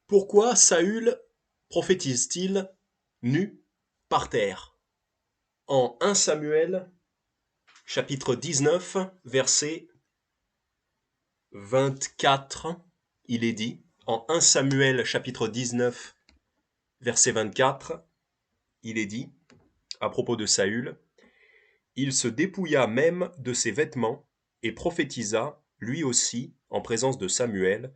Pourquoi Saül prophétise-t-il nu par terre? En 1 Samuel, chapitre 19, verset 24, il est dit, en 1 Samuel, chapitre 19, verset 24, il est dit, à propos de Saül, il se dépouilla même de ses vêtements et prophétisa, lui aussi, en présence de Samuel,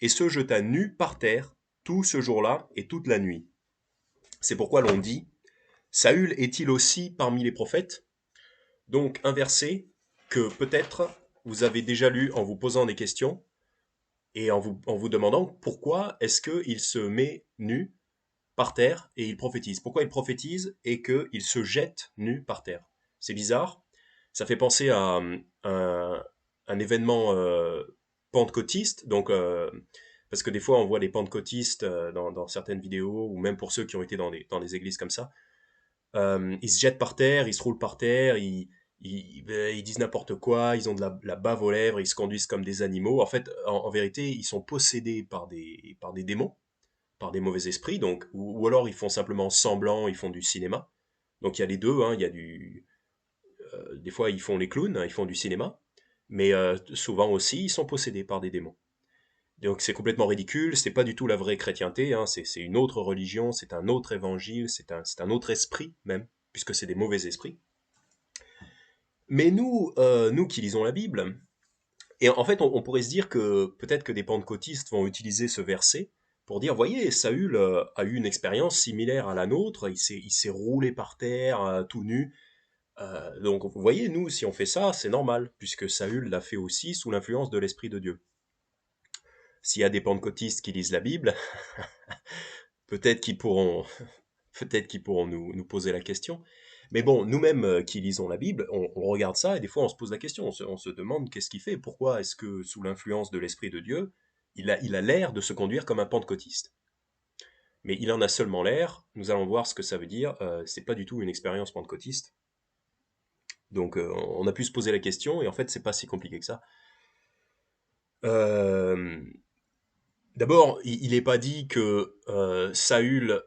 et se jeta nu par terre tout ce jour-là et toute la nuit. C'est pourquoi l'on dit, Saül est-il aussi parmi les prophètes? Donc un verset que peut-être vous avez déjà lu en vous posant des questions et en vous demandant pourquoi est-ce qu'il se met nu par terre et il prophétise. Pourquoi il prophétise et qu'il se jette nu par terre. C'est bizarre. Ça fait penser à un événement pentecôtiste. Donc, parce que des fois, on voit les pentecôtistes dans certaines vidéos, ou même pour ceux qui ont été dans des églises comme ça. Ils se jettent par terre, ils se roulent par terre, ils disent n'importe quoi, ils ont de la bave aux lèvres, ils se conduisent comme des animaux. En fait, en vérité, ils sont possédés par des démons, par des mauvais esprits, donc, ou alors ils font simplement semblant, ils font du cinéma. Donc il y a les deux, hein, il y a des fois ils font les clowns, hein, ils font du cinéma, mais souvent aussi ils sont possédés par des démons. Donc c'est complètement ridicule, c'est pas du tout la vraie chrétienté, hein, c'est une autre religion, c'est un autre évangile, c'est un autre esprit même, puisque c'est des mauvais esprits. Mais nous qui lisons la Bible, et en fait on pourrait se dire que peut-être que des pentecôtistes vont utiliser ce verset pour dire, voyez, Saül a eu une expérience similaire à la nôtre, il s'est roulé par terre tout nu. Donc vous voyez, nous, si on fait ça, c'est normal, puisque Saül l'a fait aussi sous l'influence de l'Esprit de Dieu. S'il y a des pentecôtistes qui lisent la Bible, peut-être qu'ils pourront, peut-être qu'ils pourront nous poser la question. Mais bon, nous-mêmes qui lisons la Bible, on regarde ça et des fois on se pose la question, on se demande qu'est-ce qu'il fait, pourquoi est-ce que sous l'influence de l'Esprit de Dieu, il a l'air de se conduire comme un pentecôtiste. Mais il en a seulement l'air, nous allons voir ce que ça veut dire, c'est pas du tout une expérience pentecôtiste. Donc on a pu se poser la question et en fait c'est pas si compliqué que ça. Euh, D'abord, il n'est pas dit que Saül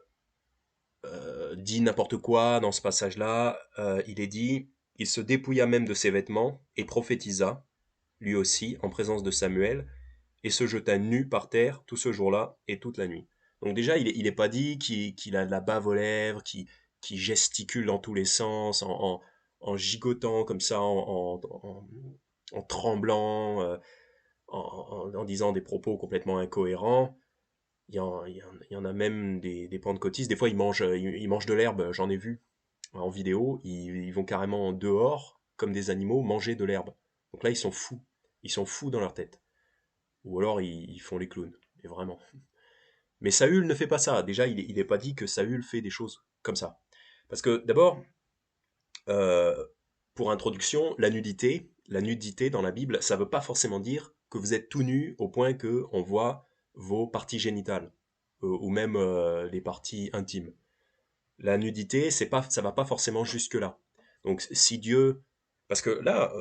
dit n'importe quoi dans ce passage-là. Il est dit, il se dépouilla même de ses vêtements et prophétisa, lui aussi, en présence de Samuel, et se jeta nu par terre tout ce jour-là et toute la nuit. Donc déjà, il est pas dit qu'il a de la bave aux lèvres, qu'il gesticule dans tous les sens, en gigotant comme ça, en tremblant, en disant des propos complètement incohérents. Il y en a même des pentecôtistes, des fois ils mangent de l'herbe, j'en ai vu en vidéo, ils vont carrément dehors, comme des animaux, manger de l'herbe. Donc là, ils sont fous dans leur tête. Ou alors ils font les clowns, et vraiment. Mais Saül ne fait pas ça. Déjà, il n'est pas dit que Saül fait des choses comme ça. Parce que d'abord, euh, pour introduction, la nudité dans la Bible, ça ne veut pas forcément dire que vous êtes tout nu au point que on voit vos parties génitales ou même les parties intimes. La nudité, ça va pas forcément jusque là. Donc si Dieu, parce que là,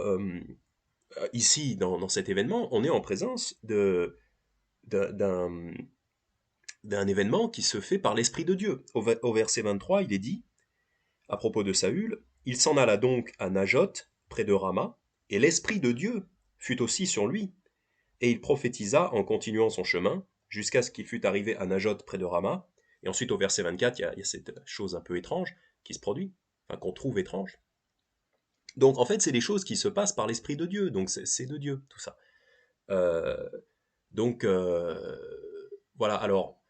ici dans cet événement, on est en présence d'un d'un événement qui se fait par l'Esprit de Dieu. Au verset 23, il est dit, à propos de Saül, il s'en alla donc à Najot, près de Rama, et l'Esprit de Dieu fut aussi sur lui, et il prophétisa en continuant son chemin, jusqu'à ce qu'il fût arrivé à Najot, près de Rama. Et ensuite, au verset 24, il y a cette chose un peu étrange qui se produit, enfin qu'on trouve étrange. Donc en fait, c'est des choses qui se passent par l'Esprit de Dieu, donc c'est de Dieu, tout ça. Euh, donc voilà, alors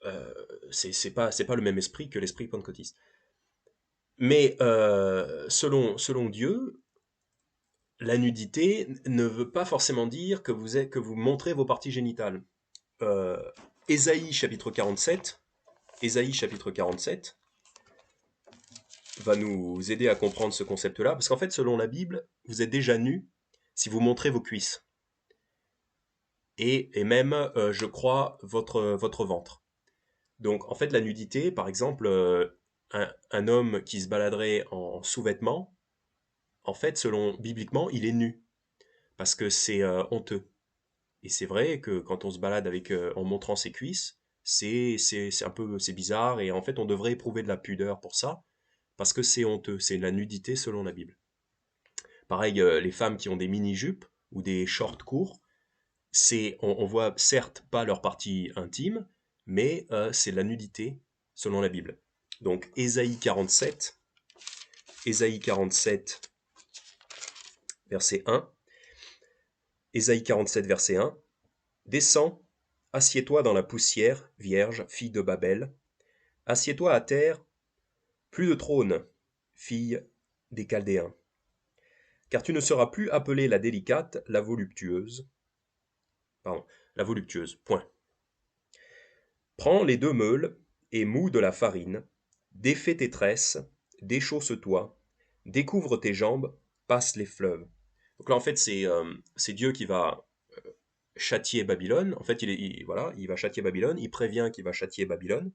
euh, c'est pas le même esprit que l'esprit pentecôtiste. Mais selon Dieu, la nudité ne veut pas forcément dire que vous montrez vos parties génitales. Euh, Ésaïe chapitre 47, Ésaïe chapitre 47 va nous aider à comprendre ce concept-là, parce qu'en fait, selon la Bible, vous êtes déjà nu si vous montrez vos cuisses, et même, je crois, votre ventre. Donc, en fait, la nudité, par exemple, un homme qui se baladerait en sous-vêtements, en fait, selon bibliquement, il est nu, parce que c'est honteux. Et c'est vrai que quand on se balade avec, en montrant ses cuisses, c'est un peu c'est bizarre et en fait on devrait éprouver de la pudeur pour ça parce que c'est honteux, c'est la nudité selon la Bible. Pareil, les femmes qui ont des mini-jupes ou des shorts courts, on voit certes pas leur partie intime, mais c'est la nudité selon la Bible. Donc Ésaïe 47, verset 1, Ésaïe 47, verset 1, descends, assieds-toi dans la poussière, vierge, fille de Babel, assieds-toi à terre, plus de trône, fille des Chaldéens. Car tu ne seras plus appelée la délicate, la voluptueuse. Pardon, la voluptueuse, point. Prends les 2 meules et moud de la farine, défais tes tresses, déchausse-toi, découvre tes jambes, passe les fleuves. Donc là, en fait, c'est Dieu qui va châtier Babylone. En fait, voilà, il va châtier Babylone, il prévient qu'il va châtier Babylone.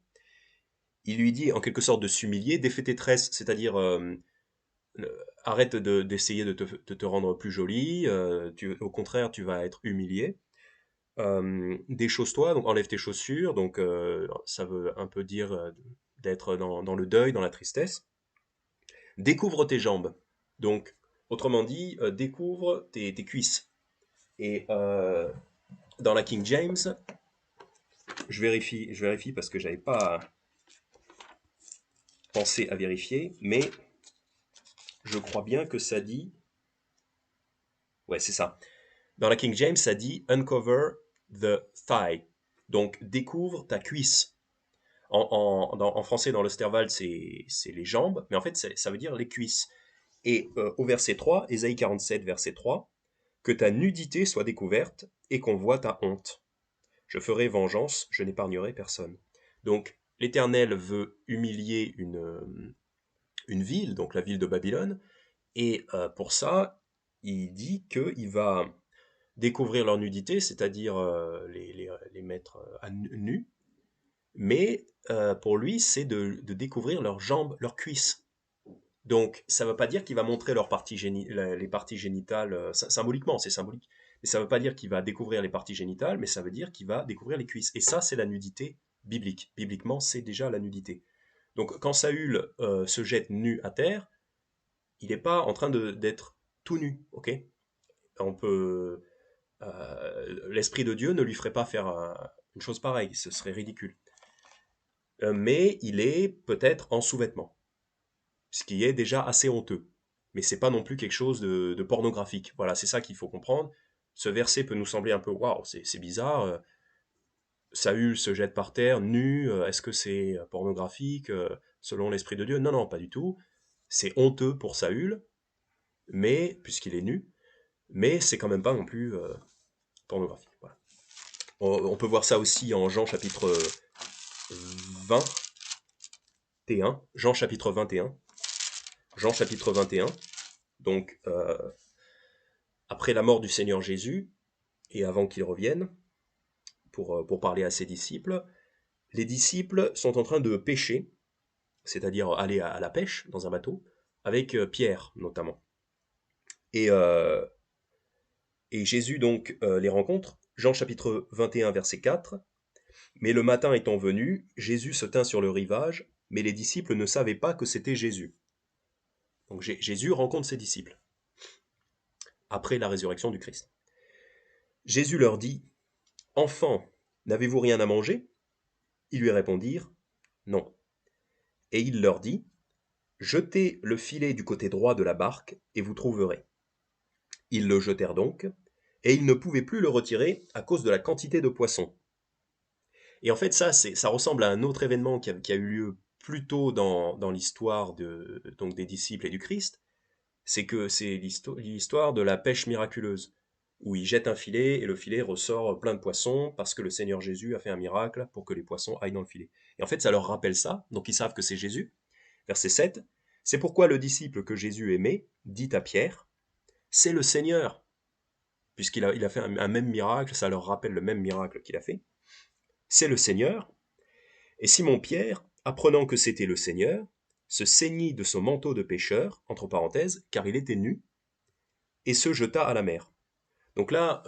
Il lui dit en quelque sorte de s'humilier, défais tes tresses, c'est-à-dire arrête d'essayer de te rendre plus jolie, au contraire, tu vas être humilié. Déchausse-toi, donc enlève tes chaussures, donc ça veut un peu dire d'être dans le deuil, dans la tristesse. Découvre tes jambes, donc autrement dit, découvre tes cuisses. Et dans la King James, je vérifie parce que j'avais pas pensé à vérifier, mais je crois bien que ça dit, ouais c'est ça. Dans la King James, ça dit uncover the thigh, donc découvre ta cuisse. En français, dans l'Osterwald, c'est les jambes, mais en fait, ça veut dire les cuisses. Et au verset 3, Ésaïe 47, verset 3, que ta nudité soit découverte et qu'on voit ta honte. Je ferai vengeance, je n'épargnerai personne. Donc, l'Éternel veut humilier une ville, donc la ville de Babylone, et pour ça, il dit qu'il va découvrir leur nudité, c'est-à-dire les mettre à nu, mais pour lui, c'est de découvrir leurs jambes, leurs cuisses. Donc, ça ne veut pas dire qu'il va montrer les parties génitales, symboliquement, c'est symbolique. Mais ça ne veut pas dire qu'il va découvrir les parties génitales, mais ça veut dire qu'il va découvrir les cuisses. Et ça, c'est la nudité biblique. Bibliquement, c'est déjà la nudité. Donc, quand Saül se jette nu à terre, il n'est pas en train d'être tout nu, ok? On peut, l'Esprit de Dieu ne lui ferait pas faire une chose pareille, ce serait ridicule. Mais il est peut-être en sous-vêtements, ce qui est déjà assez honteux. Mais c'est pas non plus quelque chose de pornographique. Voilà, c'est ça qu'il faut comprendre. Ce verset peut nous sembler un peu waouh, c'est bizarre. Saül se jette par terre, nu. Est-ce que c'est pornographique selon l'Esprit de Dieu? Non, non, pas du tout. C'est honteux pour Saül, mais puisqu'il est nu, mais c'est quand même pas non plus pornographique. Voilà. On peut voir ça aussi en Jean chapitre 21. Jean chapitre 21. Jean chapitre 21. Donc, après la mort du Seigneur Jésus, et avant qu'il revienne, pour parler à ses disciples, les disciples sont en train de pêcher, c'est-à-dire aller à la pêche dans un bateau, avec Pierre notamment. Et, euh, et Jésus donc les rencontre, Jean chapitre 21 verset 4, mais le matin étant venu, Jésus se tint sur le rivage, mais les disciples ne savaient pas que c'était Jésus. Donc Jésus rencontre ses disciples, après la résurrection du Christ. Jésus leur dit, « Enfants, n'avez-vous rien à manger ?» Ils lui répondirent, « Non. » Et il leur dit, « Jetez le filet du côté droit de la barque, et vous trouverez. » Ils le jetèrent donc, et ils ne pouvaient plus le retirer à cause de la quantité de poissons. Et en fait, ça ressemble à un autre événement qui a eu lieu plus tôt dans l'histoire donc des disciples et du Christ. C'est que c'est l'histoire de la pêche miraculeuse, où ils jettent un filet et le filet ressort plein de poissons parce que le Seigneur Jésus a fait un miracle pour que les poissons aillent dans le filet. Et en fait, ça leur rappelle ça, donc ils savent que c'est Jésus. Verset 7, c'est pourquoi le disciple que Jésus aimait dit à Pierre, c'est le Seigneur, il a fait un même miracle, ça leur rappelle le même miracle qu'il a fait. C'est le Seigneur. Et Simon-Pierre, apprenant que c'était le Seigneur, se ceignit de son manteau de pêcheur, entre parenthèses, car il était nu, et se jeta à la mer. Donc là,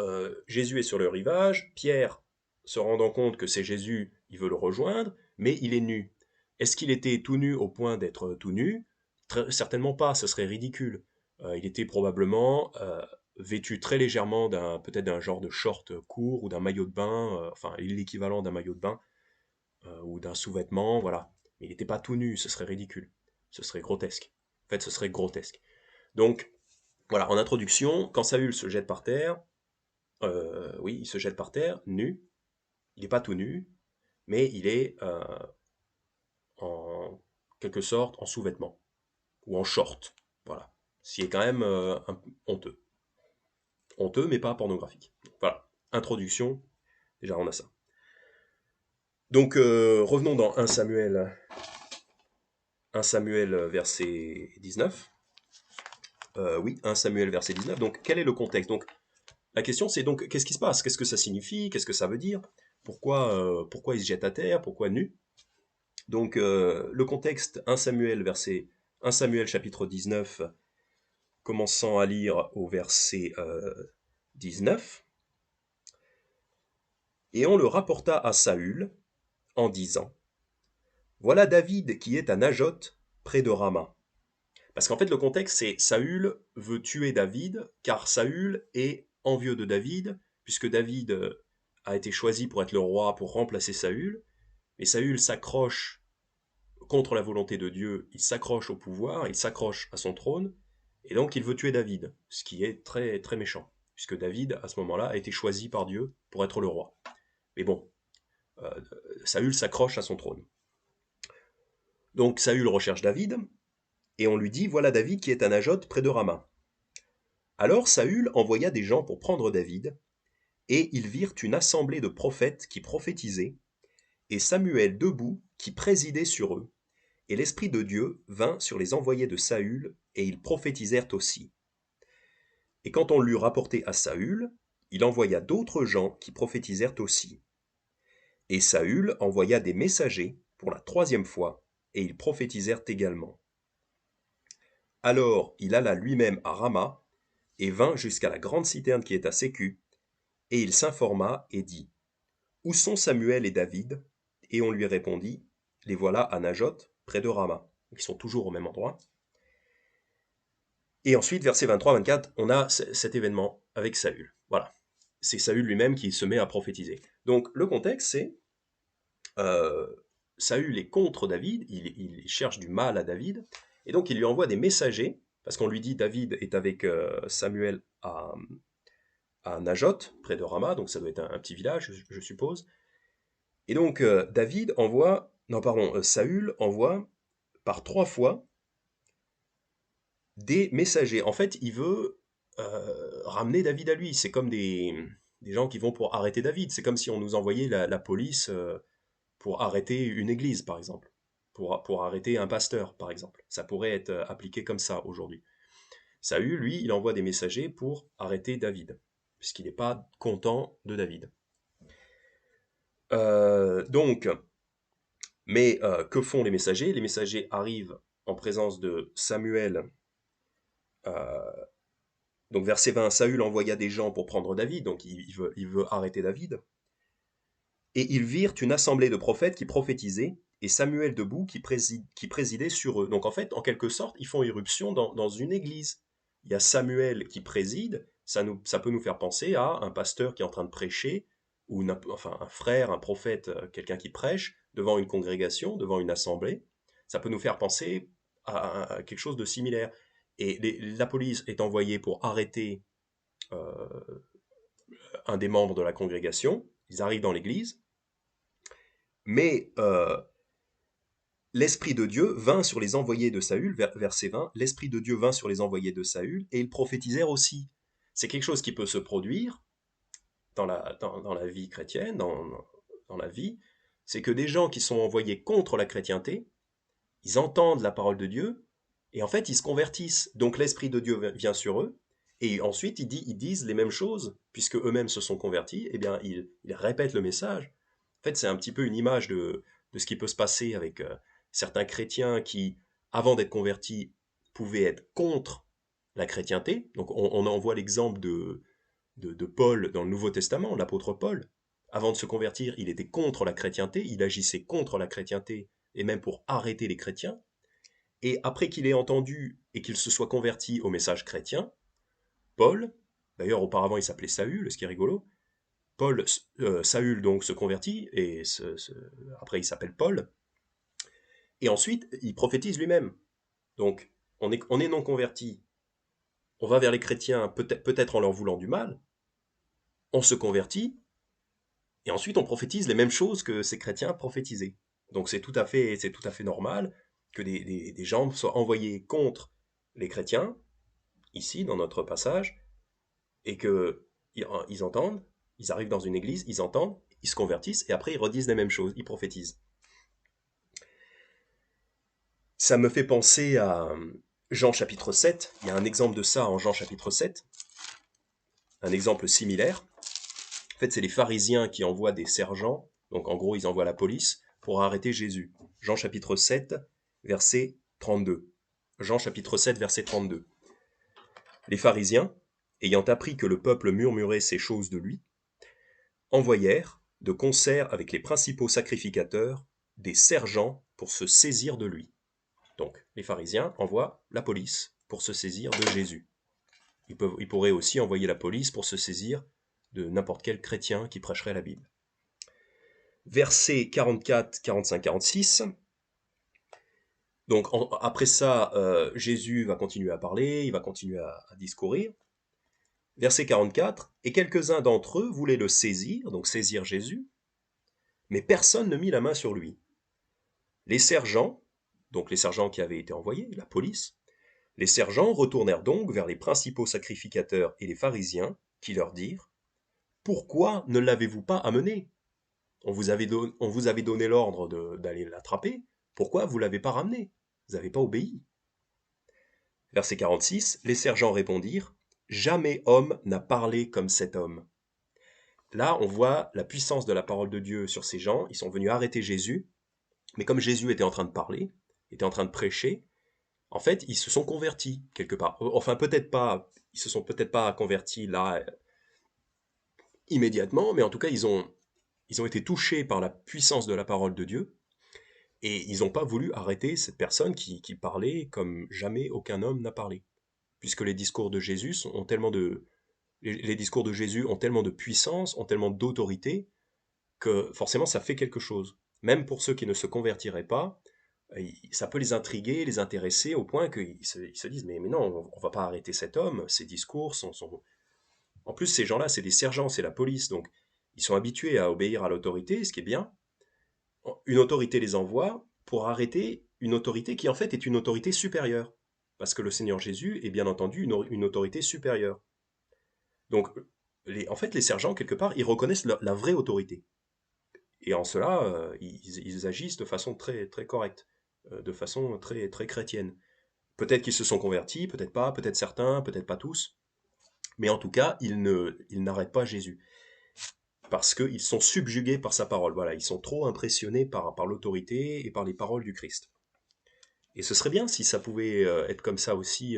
Jésus est sur le rivage, Pierre, se rendant compte que c'est Jésus, il veut le rejoindre, mais il est nu. Est-ce qu'il était tout nu au point d'être tout nu? Certainement pas, ce serait ridicule. Il était probablement vêtu très légèrement peut-être d'un genre de short court ou d'un maillot de bain, enfin l'équivalent d'un maillot de bain ou d'un sous-vêtement, voilà. Mais il n'était pas tout nu, ce serait ridicule. Ce serait grotesque. En fait, ce serait grotesque. Donc, voilà, en introduction, quand Saül se jette par terre, oui, il se jette par terre, nu. Il n'est pas tout nu, mais il est en quelque sorte en sous-vêtement ou en short. Voilà. Ce qui est quand même honteux. Honteux, mais pas pornographique. Voilà. Introduction, déjà on a ça. Donc revenons dans 1 Samuel verset 19. Oui, 1 Samuel verset 19. Donc quel est le contexte? Donc la question c'est donc qu'est-ce qui se passe? Qu'est-ce que ça signifie? Qu'est-ce que ça veut dire? Pourquoi il se jette à terre? Pourquoi nu? Donc le contexte 1 Samuel chapitre 19, commençant à lire au verset 19. Et on le rapporta à Saül en disant, voilà David qui est à Najot près de Rama. Parce qu'en fait le contexte c'est Saül veut tuer David car Saül est envieux de David puisque David a été choisi pour être le roi pour remplacer Saül. Mais Saül s'accroche contre la volonté de Dieu, il s'accroche au pouvoir, il s'accroche à son trône, et donc il veut tuer David, ce qui est très, très méchant, puisque David, à ce moment-là, a été choisi par Dieu pour être le roi. Mais bon, euh, Saül s'accroche à son trône. Donc Saül recherche David, et on lui dit, voilà David qui est à Najot près de Rama. Alors Saül envoya des gens pour prendre David, et ils virent une assemblée de prophètes qui prophétisaient, et Samuel debout qui présidait sur eux. Et l'Esprit de Dieu vint sur les envoyés de Saül, et ils prophétisèrent aussi. Et quand on l'eut rapporté à Saül, il envoya d'autres gens qui prophétisèrent aussi. Et Saül envoya des messagers pour la 3e fois, et ils prophétisèrent également. Alors il alla lui-même à Rama, et vint jusqu'à la grande citerne qui est à Sécu, et il s'informa et dit, où sont Samuel et David? Et on lui répondit, les voilà à Najot, près de Rama. Ils sont toujours au même endroit. Et ensuite, versets 23-24, on a cet événement avec Saül. Voilà. C'est Saül lui-même qui se met à prophétiser. Donc le contexte, c'est euh, Saül est contre David, il cherche du mal à David, et donc il lui envoie des messagers, parce qu'on lui dit David est avec Samuel à Najot, près de Rama, donc ça doit être un petit village, je suppose. Et donc Saül envoie par 3 fois des messagers. En fait, il veut ramener David à lui. C'est comme des gens qui vont pour arrêter David. C'est comme si on nous envoyait la police pour arrêter une église, par exemple. Pour arrêter un pasteur, par exemple. Ça pourrait être appliqué comme ça aujourd'hui. Saül, lui, il envoie des messagers pour arrêter David, puisqu'il n'est pas content de David. Donc, mais que font les messagers? Les messagers arrivent en présence de Samuel. Donc verset 20, Saül envoya des gens pour prendre David, donc il veut arrêter David. Et ils virent une assemblée de prophètes qui prophétisaient, et Samuel debout qui présidait sur eux. Donc en fait, en quelque sorte, ils font irruption dans une église. Il y a Samuel qui préside, ça peut nous faire penser à un pasteur qui est en train de prêcher, ou enfin un frère, un prophète, quelqu'un qui prêche devant une congrégation, devant une assemblée. Ça peut nous faire penser à quelque chose de similaire. Et la police est envoyée pour arrêter euh, un des membres de la congrégation. Ils arrivent dans l'église, mais l'Esprit de Dieu vint sur les envoyés de Saül, verset 20, l'Esprit de Dieu vint sur les envoyés de Saül, et ils prophétisèrent aussi. C'est quelque chose qui peut se produire dans la vie chrétienne, dans la vie, c'est que des gens qui sont envoyés contre la chrétienté, ils entendent la parole de Dieu, et en fait ils se convertissent. Donc l'Esprit de Dieu vient sur eux, et ensuite ils disent les mêmes choses, puisque eux-mêmes se sont convertis, eh bien ils répètent le message. En fait c'est un petit peu une image de ce qui peut se passer avec certains chrétiens qui, avant d'être convertis, pouvaient être contre la chrétienté. Donc on en voit l'exemple de Paul dans le Nouveau Testament, l'apôtre Paul. Avant de se convertir, il était contre la chrétienté, il agissait contre la chrétienté, et même pour arrêter les chrétiens. Et après qu'il ait entendu et qu'il se soit converti au message chrétien, Paul, d'ailleurs auparavant il s'appelait Saül, ce qui est rigolo, Saül donc se convertit, et après il s'appelle Paul, et ensuite il prophétise lui-même. Donc on est non converti, on va vers les chrétiens peut-être en leur voulant du mal, on se convertit, et ensuite on prophétise les mêmes choses que ces chrétiens prophétisaient. Donc c'est tout à fait normal que des gens soient envoyés contre les chrétiens, ici dans notre passage, et qu'ils entendent, ils arrivent dans une église, ils entendent, ils se convertissent, et après ils redisent les mêmes choses, ils prophétisent. Ça me fait penser à Jean chapitre 7, il y a un exemple de ça en Jean chapitre 7, un exemple similaire. En fait, c'est les pharisiens qui envoient des sergents, donc en gros ils envoient la police, pour arrêter Jésus. Jean chapitre 7, verset 32. Jean chapitre 7, verset 32. Les pharisiens, ayant appris que le peuple murmurait ces choses de lui, envoyèrent, de concert avec les principaux sacrificateurs, des sergents pour se saisir de lui. Donc, les pharisiens envoient la police pour se saisir de Jésus. Ils pourraient aussi envoyer la police pour se saisir de n'importe quel chrétien qui prêcherait la Bible. Versets 44, 45, 46. Donc, après ça, Jésus va continuer à parler, il va continuer à discourir. Verset 44, « Et quelques-uns d'entre eux voulaient le saisir, donc saisir Jésus, mais personne ne mit la main sur lui. Les sergents, donc les sergents qui avaient été envoyés, la police, les sergents retournèrent donc vers les principaux sacrificateurs et les pharisiens, qui leur dirent, « Pourquoi ne l'avez-vous pas amené ? On vous avait donné l'ordre d'aller l'attraper, pourquoi vous ne l'avez pas ramené ? Vous n'avez pas obéi. » Verset 46, les sergents répondirent, « Jamais homme n'a parlé comme cet homme. » Là, on voit la puissance de la parole de Dieu sur ces gens. Ils sont venus arrêter Jésus, mais comme Jésus était en train de parler, était en train de prêcher, en fait, ils se sont convertis quelque part. Enfin, peut-être pas, ils se sont peut-être pas convertis là immédiatement, mais en tout cas, ils ont été touchés par la puissance de la parole de Dieu, et ils n'ont pas voulu arrêter cette personne qui parlait comme jamais aucun homme n'a parlé. Puisque les discours de Jésus les discours de Jésus ont tellement de puissance, ont tellement d'autorité, que forcément ça fait quelque chose. Même pour ceux qui ne se convertiraient pas, ça peut les intriguer, les intéresser, au point qu'ils se disent, mais non, on ne va pas arrêter cet homme, ses discours sont... En plus, ces gens-là, c'est des sergents, c'est la police, donc ils sont habitués à obéir à l'autorité, ce qui est bien. Une autorité les envoie pour arrêter une autorité qui en fait est une autorité supérieure. Parce que le Seigneur Jésus est bien entendu une autorité supérieure. Donc, en fait, les sergents, quelque part, ils reconnaissent la vraie autorité. Et en cela, ils agissent de façon très, très correcte, de façon très, très chrétienne. Peut-être qu'ils se sont convertis, peut-être pas, peut-être certains, peut-être pas tous. Mais en tout cas, ils n'arrêtent pas Jésus. Parce qu'ils sont subjugués par sa parole. Voilà, ils sont trop impressionnés par l'autorité et par les paroles du Christ. Et ce serait bien si ça pouvait être comme ça aussi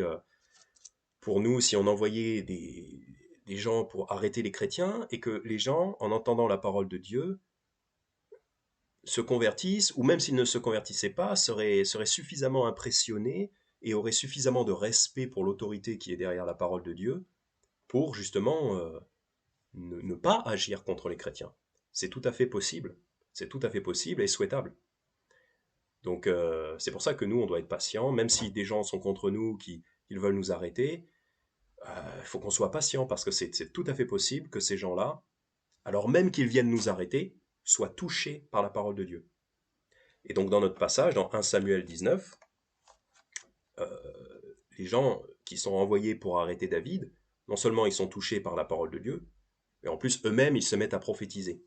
pour nous, si on envoyait des gens pour arrêter les chrétiens, et que les gens, en entendant la parole de Dieu, se convertissent, ou même s'ils ne se convertissaient pas, seraient suffisamment impressionnés et auraient suffisamment de respect pour l'autorité qui est derrière la parole de Dieu, pour justement ne pas agir contre les chrétiens. C'est tout à fait possible. C'est tout à fait possible et souhaitable. Donc c'est pour ça que nous, on doit être patient, même si des gens sont contre nous, qui veulent nous arrêter, il faut qu'on soit patient, parce que c'est tout à fait possible que ces gens-là, alors même qu'ils viennent nous arrêter, soient touchés par la parole de Dieu. Et donc dans notre passage, dans 1 Samuel 19, les gens qui sont envoyés pour arrêter David, non seulement ils sont touchés par la parole de Dieu, mais en plus eux-mêmes ils se mettent à prophétiser.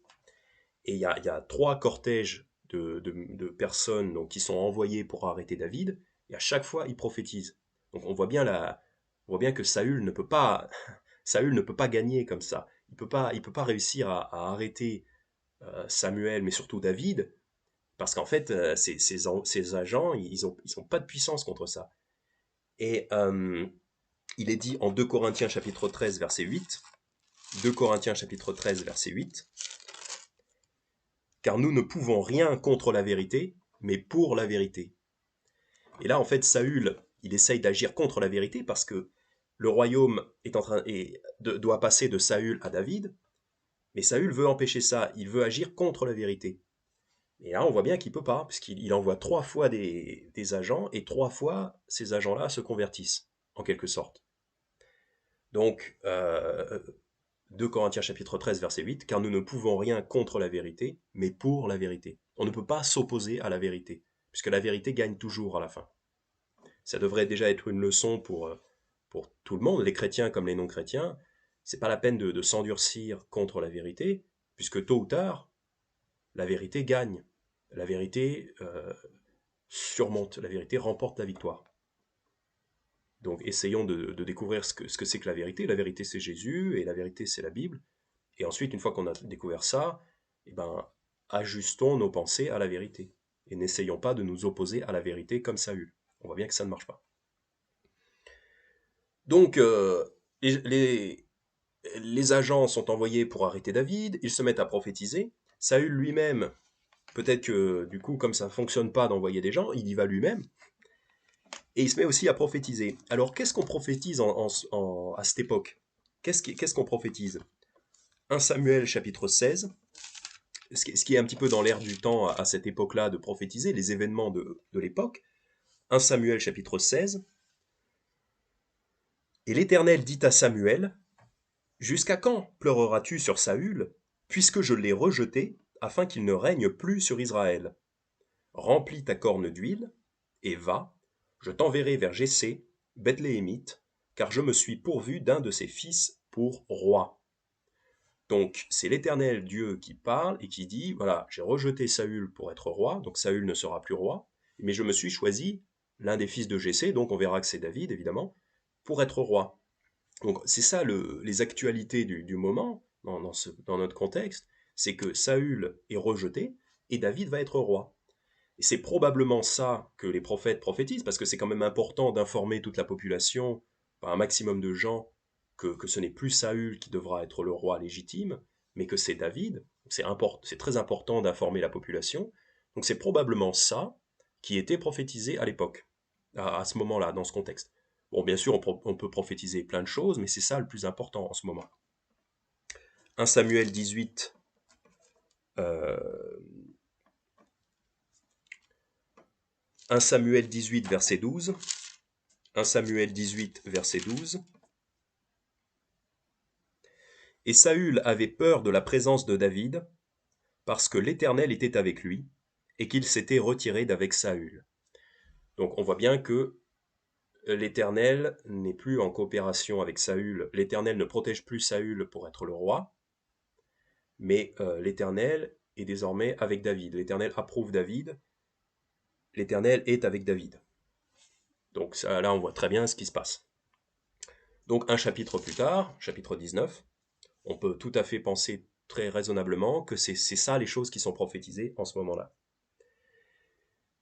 Et il y a 3 cortèges de personnes donc, qui sont envoyées pour arrêter David, et à chaque fois ils prophétisent. Donc on voit bien que Saül ne peut pas gagner comme ça. Il peut pas réussir à arrêter Samuel, mais surtout David, parce qu'en fait, ces agents, ils ont pas de puissance contre ça. Et il est dit en 2 Corinthiens chapitre 13, verset 8, 2 Corinthiens chapitre 13, verset 8. Car nous ne pouvons rien contre la vérité, mais pour la vérité. Et là, en fait, Saül, il essaye d'agir contre la vérité parce que le royaume doit passer de Saül à David, mais Saül veut empêcher ça, il veut agir contre la vérité. Et là, on voit bien qu'il ne peut pas, puisqu'il envoie 3 fois des agents, et 3 fois, ces agents-là se convertissent, en quelque sorte. Donc, 2 Corinthiens chapitre 13, verset 8, car nous ne pouvons rien contre la vérité, mais pour la vérité. On ne peut pas s'opposer à la vérité, puisque la vérité gagne toujours à la fin. Ça devrait déjà être une leçon pour tout le monde, les chrétiens comme les non-chrétiens. C'est pas la peine de s'endurcir contre la vérité, puisque tôt ou tard, la vérité gagne. La vérité surmonte, la vérité remporte la victoire. Donc essayons de découvrir ce que c'est que la vérité. La vérité c'est Jésus et la vérité c'est la Bible. Et ensuite, une fois qu'on a découvert ça, eh ben, ajustons nos pensées à la vérité. Et n'essayons pas de nous opposer à la vérité comme Saül. On voit bien que ça ne marche pas. Donc, les agents sont envoyés pour arrêter David, ils se mettent à prophétiser. Saül lui-même, peut-être que du coup, comme ça ne fonctionne pas d'envoyer des gens, il y va lui-même. Et il se met aussi à prophétiser. Alors, qu'est-ce qu'on prophétise à cette époque? Qu'est-ce qu'on prophétise? 1 Samuel chapitre 16, ce qui est un petit peu dans l'air du temps à cette époque-là de prophétiser, les événements de l'époque. 1 Samuel chapitre 16. Et l'Éternel dit à Samuel, « Jusqu'à quand pleureras-tu sur Saül, puisque je l'ai rejeté, afin qu'il ne règne plus sur Israël? Remplis ta corne d'huile, et va, je t'enverrai vers Jessé, Bethléemite, car je me suis pourvu d'un de ses fils pour roi. » Donc c'est l'Éternel Dieu qui parle et qui dit, voilà, j'ai rejeté Saül pour être roi, donc Saül ne sera plus roi, mais je me suis choisi l'un des fils de Jessé, donc on verra que c'est David évidemment, pour être roi. Donc c'est ça les actualités du moment, dans notre contexte, c'est que Saül est rejeté et David va être roi. Et c'est probablement ça que les prophètes prophétisent, parce que c'est quand même important d'informer toute la population, un maximum de gens, que ce n'est plus Saül qui devra être le roi légitime, mais que c'est David. C'est très important d'informer la population. Donc c'est probablement ça qui était prophétisé à l'époque, à ce moment-là, dans ce contexte. Bon, bien sûr, on peut prophétiser plein de choses, mais c'est ça le plus important en ce moment. 1 Samuel 18, 1 Samuel 18, verset 12. 1 Samuel 18, verset 12. Et Saül avait peur de la présence de David, parce que l'Éternel était avec lui, et qu'il s'était retiré d'avec Saül. Donc on voit bien que l'Éternel n'est plus en coopération avec Saül. L'Éternel ne protège plus Saül pour être le roi, mais l'Éternel est désormais avec David. L'Éternel approuve David. L'Éternel est avec David. Donc ça, là, on voit très bien ce qui se passe. Donc un chapitre plus tard, chapitre 19, on peut tout à fait penser très raisonnablement que c'est ça les choses qui sont prophétisées en ce moment-là.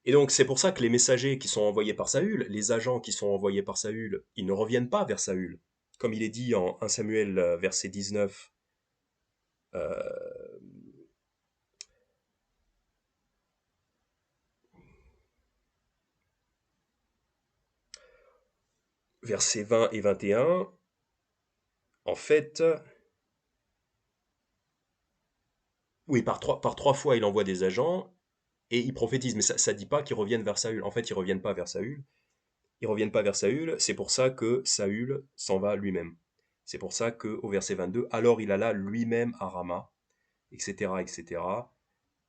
Et donc c'est pour ça que les messagers qui sont envoyés par Saül, les agents qui sont envoyés par Saül, ils ne reviennent pas vers Saül. Comme il est dit en 1 Samuel verset 19, versets 20 et 21, en fait, oui, par trois fois il envoie des agents et il prophétise, mais ça ne dit pas qu'ils reviennent vers Saül. En fait, ils ne reviennent pas vers Saül. Ils ne reviennent pas vers Saül, c'est pour ça que Saül s'en va lui-même. C'est pour ça qu'au verset 22, alors il alla lui-même à Rama, etc., etc.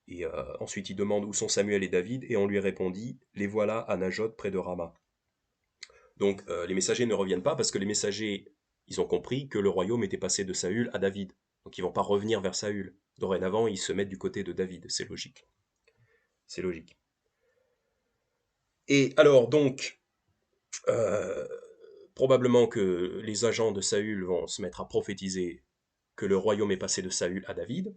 Et ensuite il demande où sont Samuel et David, et on lui répondit, les voilà à Najot près de Rama. Donc les messagers ne reviennent pas parce que les messagers, ils ont compris que le royaume était passé de Saül à David. Donc ils ne vont pas revenir vers Saül. Dorénavant, ils se mettent du côté de David, c'est logique. C'est logique. Et alors donc, probablement que les agents de Saül vont se mettre à prophétiser que le royaume est passé de Saül à David,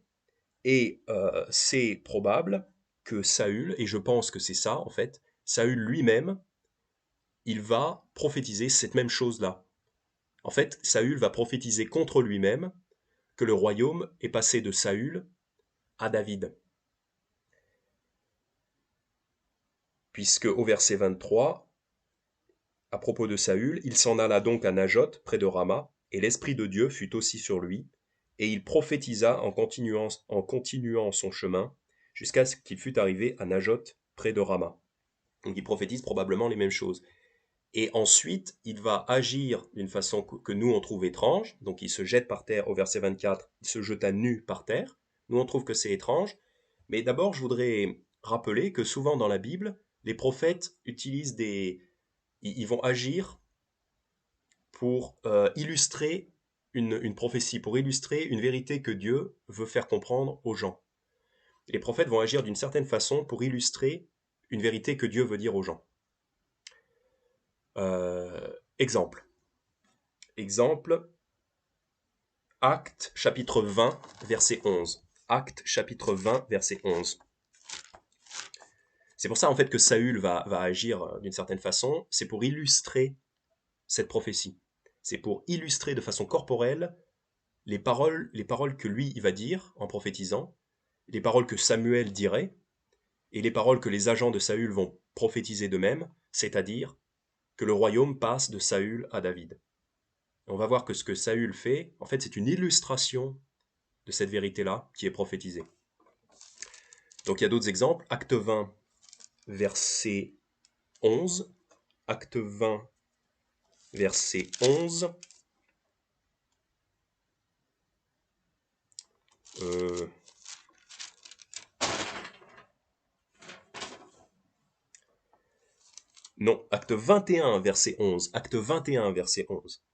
et c'est probable que Saül, et je pense que c'est ça en fait, Saül lui-même, il va prophétiser cette même chose-là. En fait, Saül va prophétiser contre lui-même que le royaume est passé de Saül à David. Puisque au verset 23, à propos de Saül, il s'en alla donc à Najoth, près de Rama, et l'Esprit de Dieu fut aussi sur lui, et il prophétisa en continuant son chemin, jusqu'à ce qu'il fût arrivé à Najoth, près de Rama. Donc il prophétise probablement les mêmes choses. Et ensuite, il va agir d'une façon que nous on trouve étrange. Donc il se jette par terre au verset 24, il se jeta nu par terre. Nous on trouve que c'est étrange. Mais d'abord, je voudrais rappeler que souvent dans la Bible, les prophètes utilisent ils vont agir pour illustrer une prophétie, pour illustrer une vérité que Dieu veut faire comprendre aux gens. Les prophètes vont agir d'une certaine façon pour illustrer une vérité que Dieu veut dire aux gens. Exemple. Exemple, Actes chapitre 20, verset 11. Actes chapitre 20, verset 11. C'est pour ça en fait que Saül va agir d'une certaine façon, c'est pour illustrer cette prophétie. C'est pour illustrer de façon corporelle les paroles que lui il va dire en prophétisant, les paroles que Samuel dirait, et les paroles que les agents de Saül vont prophétiser d'eux-mêmes, c'est-à-dire que le royaume passe de Saül à David. On va voir que ce que Saül fait, en fait, c'est une illustration de cette vérité-là qui est prophétisée. Donc il y a d'autres exemples. Acte 20, verset 11. Acte 20, verset 11. Non, acte 21, verset 11. Acte 21, verset 11.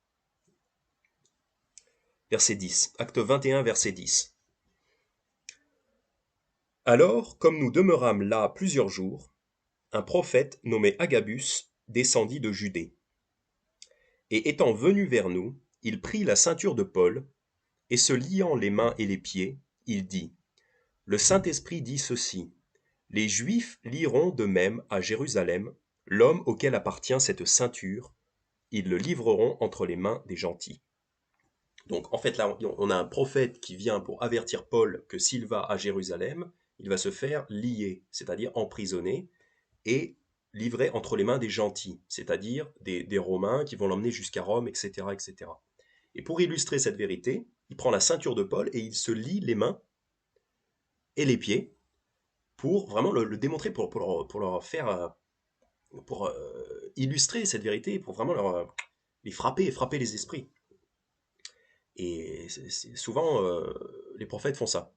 Verset 10. Acte 21, verset 10. Alors, comme nous demeurâmes là plusieurs jours, un prophète nommé Agabus descendit de Judée. Et étant venu vers nous, il prit la ceinture de Paul, et se liant les mains et les pieds, il dit, « Le Saint-Esprit dit ceci, les Juifs lieront de même à Jérusalem l'homme auquel appartient cette ceinture, ils le livreront entre les mains des gentils. » Donc en fait là, on a un prophète qui vient pour avertir Paul que s'il va à Jérusalem, il va se faire lier, c'est-à-dire emprisonner, et livré entre les mains des gentils, c'est-à-dire des Romains qui vont l'emmener jusqu'à Rome, etc., etc. Et pour illustrer cette vérité, il prend la ceinture de Paul et il se lie les mains et les pieds pour vraiment le démontrer, pour leur faire, pour illustrer cette vérité, pour vraiment les frapper les esprits. Et souvent, les prophètes font ça.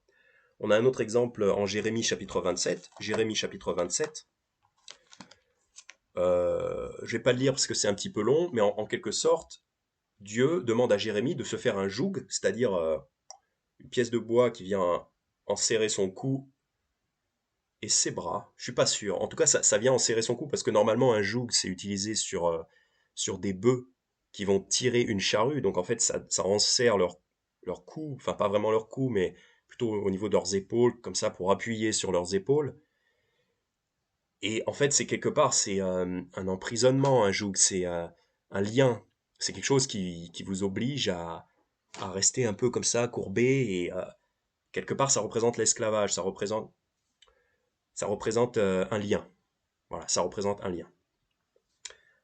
On a un autre exemple en Jérémie chapitre 27. Jérémie chapitre 27. Je ne vais pas le lire parce que c'est un petit peu long, mais en quelque sorte, Dieu demande à Jérémie de se faire un joug, c'est-à-dire une pièce de bois qui vient enserrer son cou et ses bras. Je suis pas sûr. En tout cas, ça vient enserrer son cou parce que normalement, un joug, c'est utilisé sur des bœufs qui vont tirer une charrue. Donc en fait, ça enserre leur cou, enfin pas vraiment leur cou, mais plutôt au niveau de leurs épaules, comme ça, pour appuyer sur leurs épaules. Et en fait, c'est quelque part, c'est un emprisonnement, un joug, c'est un lien. C'est quelque chose qui vous oblige à rester un peu comme ça, courbé, et quelque part, ça représente l'esclavage, ça représente un lien. Voilà, ça représente un lien.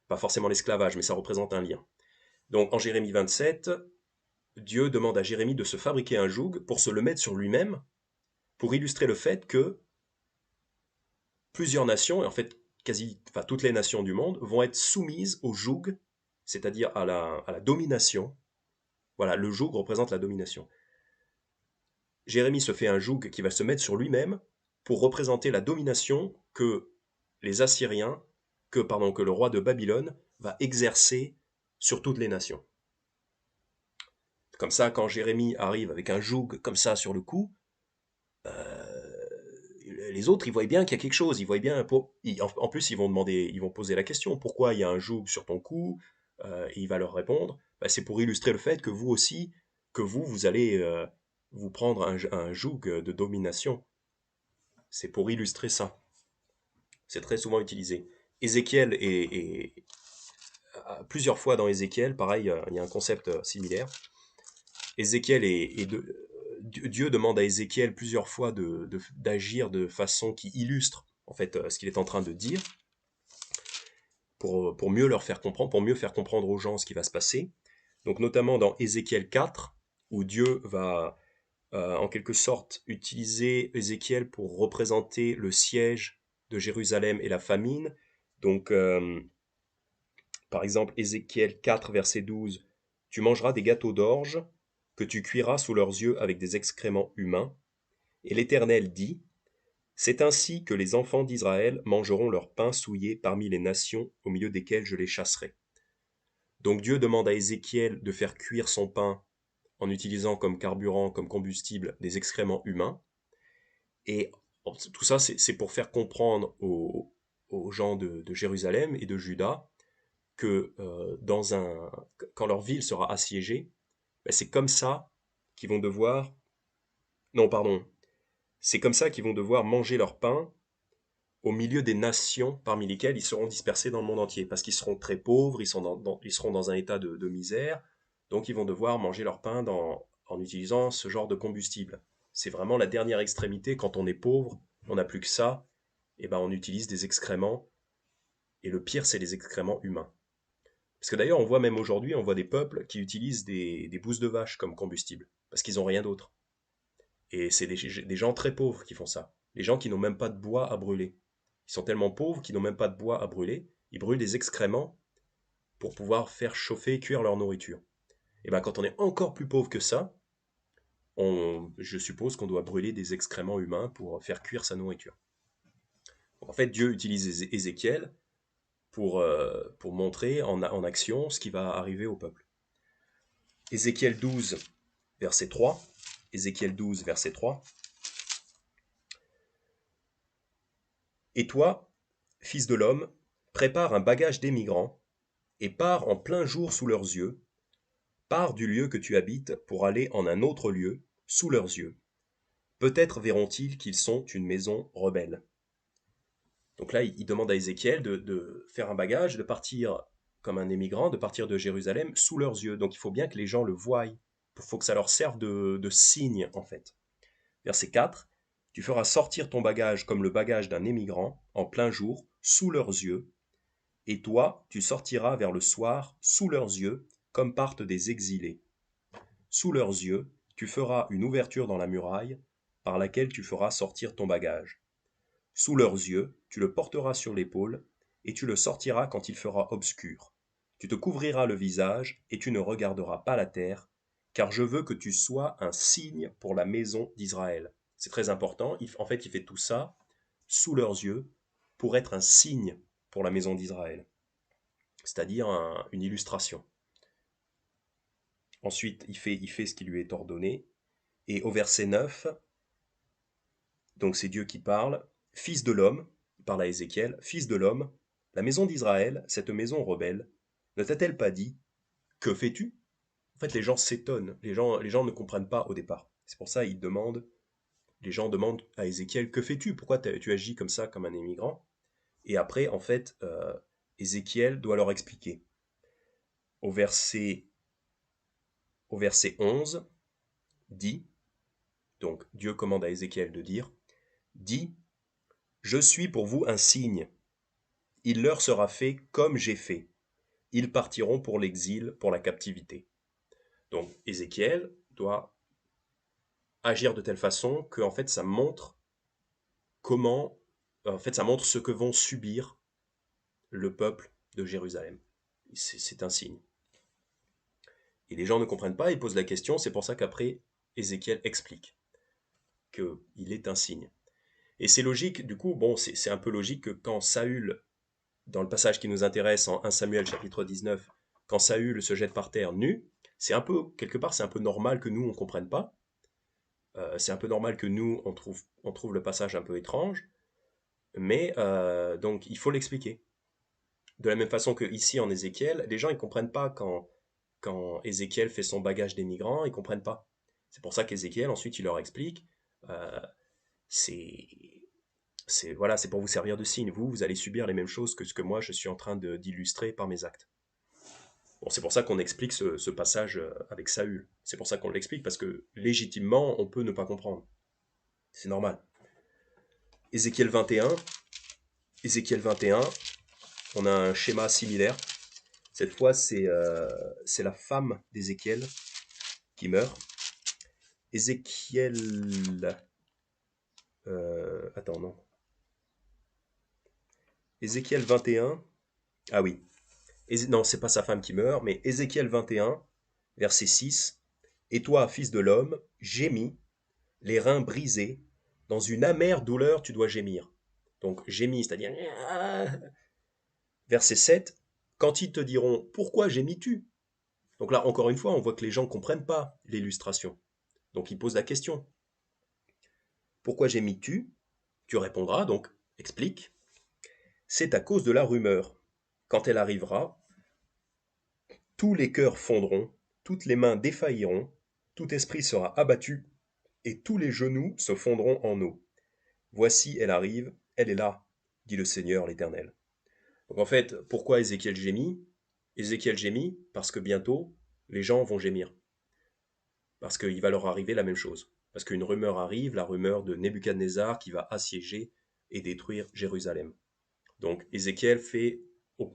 Pas forcément l'esclavage, mais ça représente un lien. Donc en Jérémie 27, Dieu demande à Jérémie de se fabriquer un joug pour se le mettre sur lui-même, pour illustrer le fait que plusieurs nations, et en fait enfin, toutes les nations du monde, vont être soumises au joug, c'est-à-dire à la domination. Voilà, le joug représente la domination. Jérémie se fait un joug qui va se mettre sur lui-même pour représenter la domination que les Assyriens, que le roi de Babylone va exercer sur toutes les nations. Comme ça, quand Jérémie arrive avec un joug comme ça sur le cou, les autres, ils voient bien qu'il y a quelque chose. Ils voient bien. En plus, ils vont poser la question pourquoi il y a un joug sur ton cou. Et il va leur répondre bah, c'est pour illustrer le fait que vous aussi, vous allez vous prendre un joug de domination. C'est pour illustrer ça. C'est très souvent utilisé. Ézéchiel plusieurs fois dans Ézéchiel, pareil, il y a un concept similaire. Ézéchiel Dieu demande à Ézéchiel plusieurs fois d'agir de façon qui illustre en fait ce qu'il est en train de dire pour mieux leur faire comprendre, pour mieux faire comprendre aux gens ce qui va se passer. Donc notamment dans Ézéchiel 4, où Dieu va en quelque sorte utiliser Ézéchiel pour représenter le siège de Jérusalem et la famine. Donc par exemple Ézéchiel 4 verset 12, tu mangeras des gâteaux d'orge que tu cuiras sous leurs yeux avec des excréments humains. Et l'Éternel dit, c'est ainsi que les enfants d'Israël mangeront leur pain souillé parmi les nations au milieu desquelles je les chasserai. Donc Dieu demande à Ézéchiel de faire cuire son pain en utilisant comme carburant, comme combustible, des excréments humains. Et tout ça, c'est pour faire comprendre aux gens de Jérusalem et de Juda que quand leur ville sera assiégée, ben c'est comme ça qu'ils vont devoir... Non, pardon. C'est comme ça qu'ils vont devoir manger leur pain au milieu des nations parmi lesquelles ils seront dispersés dans le monde entier, parce qu'ils seront très pauvres, ils seront dans un état de misère, donc ils vont devoir manger leur pain en utilisant ce genre de combustible. C'est vraiment la dernière extrémité, quand on est pauvre, on n'a plus que ça, et ben on utilise des excréments, et le pire c'est les excréments humains. Parce que d'ailleurs on voit même aujourd'hui, on voit des peuples qui utilisent des bousses de vache comme combustible, parce qu'ils n'ont rien d'autre. Et c'est des gens très pauvres qui font ça. Les gens qui n'ont même pas de bois à brûler. Ils sont tellement pauvres qu'ils n'ont même pas de bois à brûler. Ils brûlent des excréments pour pouvoir faire chauffer et cuire leur nourriture. Et bien quand on est encore plus pauvre que ça, je suppose qu'on doit brûler des excréments humains pour faire cuire sa nourriture. Donc en fait, Dieu utilise Ézéchiel pour montrer en action ce qui va arriver au peuple. Ézéchiel 12, verset 3. Ézéchiel 12, verset 3. Et toi, fils de l'homme, prépare un bagage d'émigrants, et pars en plein jour sous leurs yeux, pars du lieu que tu habites pour aller en un autre lieu, sous leurs yeux. Peut-être verront-ils qu'ils sont une maison rebelle. Donc là, il demande à Ézéchiel de faire un bagage, de partir comme un émigrant, de partir de Jérusalem sous leurs yeux. Donc il faut bien que les gens le voient. Il faut que ça leur serve de signe, en fait. Verset 4. Tu feras sortir ton bagage comme le bagage d'un émigrant, en plein jour, sous leurs yeux, et toi, tu sortiras vers le soir, sous leurs yeux, comme partent des exilés. Sous leurs yeux, tu feras une ouverture dans la muraille, par laquelle tu feras sortir ton bagage. Sous leurs yeux, tu le porteras sur l'épaule, et tu le sortiras quand il fera obscur. Tu te couvriras le visage, et tu ne regarderas pas la terre, car je veux que tu sois un signe pour la maison d'Israël. C'est très important, en fait il fait tout ça sous leurs yeux, pour être un signe pour la maison d'Israël, c'est-à-dire une illustration. Ensuite, il fait ce qui lui est ordonné, et au verset 9, donc c'est Dieu qui parle, fils de l'homme, il parle à Ézéchiel, fils de l'homme, la maison d'Israël, cette maison rebelle, ne t'a-t-elle pas dit, que fais-tu? En fait, les gens s'étonnent, les gens ne comprennent pas au départ. C'est pour ça les gens demandent à Ézéchiel, que fais-tu? Pourquoi tu agis comme ça, comme un immigrant? Et après, en fait, Ézéchiel doit leur expliquer. Au verset, au verset 11, dit, donc Dieu commande à Ézéchiel de dire, dit, je suis pour vous un signe. Il leur sera fait comme j'ai fait. Ils partiront pour l'exil, pour la captivité. Donc Ézéchiel doit agir de telle façon que en fait ça montre comment, en fait ça montre ce que vont subir le peuple de Jérusalem. C'est un signe. Et les gens ne comprennent pas, ils posent la question, c'est pour ça qu'après Ézéchiel explique qu'il est un signe. Et c'est logique, du coup, bon, c'est un peu logique que quand Saül, dans le passage qui nous intéresse en 1 Samuel chapitre 19, quand Saül se jette par terre nu, c'est un peu, quelque part, c'est un peu normal que nous, on ne comprenne pas. C'est un peu normal que nous, on trouve le passage un peu étrange. Mais donc, il faut l'expliquer. De la même façon que ici en Ézéchiel, les gens, ils ne comprennent pas quand Ézéchiel fait son bagage des migrants, ils ne comprennent pas. C'est pour ça qu'Ézéchiel, ensuite, il leur explique, euh, c'est voilà, c'est pour vous servir de signe. Vous allez subir les mêmes choses que ce que moi je suis en train d'illustrer par mes actes. Bon, c'est pour ça qu'on explique ce passage avec Saül. C'est pour ça qu'on l'explique, parce que légitimement, on peut ne pas comprendre. C'est normal. Ézéchiel 21, Ézéchiel 21, on a un schéma similaire. Cette fois, c'est la femme d'Ézéchiel qui meurt. Ézéchiel... attends, non. Ézéchiel 21... Ah oui. Non, c'est pas sa femme qui meurt, mais Ézéchiel 21, verset 6. Et toi, fils de l'homme, gémis, les reins brisés, dans une amère douleur tu dois gémir. Donc gémis, c'est-à-dire... Verset 7. Quand ils te diront, pourquoi gémis-tu? Donc là, encore une fois, on voit que les gens ne comprennent pas l'illustration. Donc ils posent la question. Pourquoi gémis-tu? Tu répondras, donc explique. C'est à cause de la rumeur. Quand elle arrivera, tous les cœurs fondront, toutes les mains défailliront, tout esprit sera abattu, et tous les genoux se fondront en eau. Voici, elle arrive, elle est là, dit le Seigneur l'Éternel. Donc en fait, pourquoi Ézéchiel gémit? Ézéchiel gémit parce que bientôt, les gens vont gémir. Parce qu'il va leur arriver la même chose. Parce qu'une rumeur arrive, la rumeur de Nebuchadnezzar qui va assiéger et détruire Jérusalem. Donc Ézéchiel fait